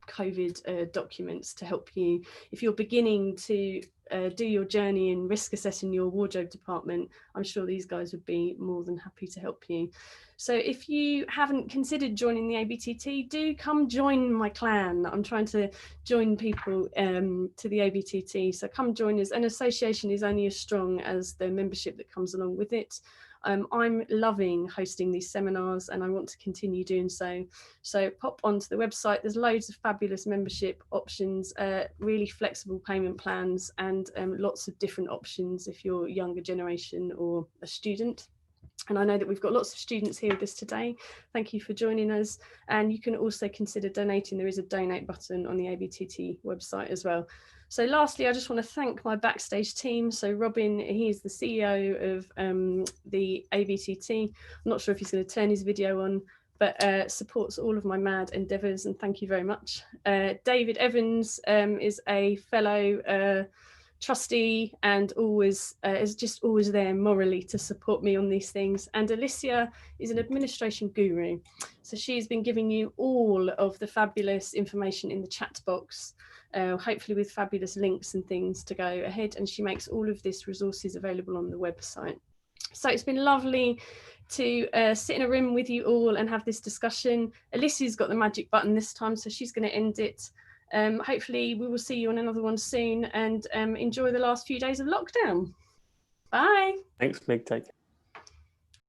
COVID documents to help you if you're beginning to do your journey in risk assessing your wardrobe department. I'm sure these guys would be more than happy to help you. So if you haven't considered joining the ABTT, do come join my clan. I'm trying to join people to the ABTT, so come join us. An association is only as strong as the membership that comes along with it. I'm loving hosting these seminars, and I want to continue doing so. So pop onto the website. There's loads of fabulous membership options, really flexible payment plans, and lots of different options if you're younger generation or a student. And I know that we've got lots of students here with us today. Thank you for joining us. And you can also consider donating. There is a donate button on the ABTT website as well. So lastly, I just want to thank my backstage team. So Robin, he is the CEO of the ABTT. I'm not sure if he's going to turn his video on, but supports all of my mad endeavours, and thank you very much. David Evans is a fellow trustee and always is just always there morally to support me on these things. And Alicia is an administration guru, so she's been giving you all of the fabulous information in the chat box, hopefully with fabulous links and things to go ahead, and she makes all of this resources available on the website. So it's been lovely to sit in a room with you all and have this discussion. Alicia's got the magic button this time, so she's going to end it. Hopefully we will see you on another one soon, and enjoy the last few days of lockdown. Bye. Thanks, Mig. Take care.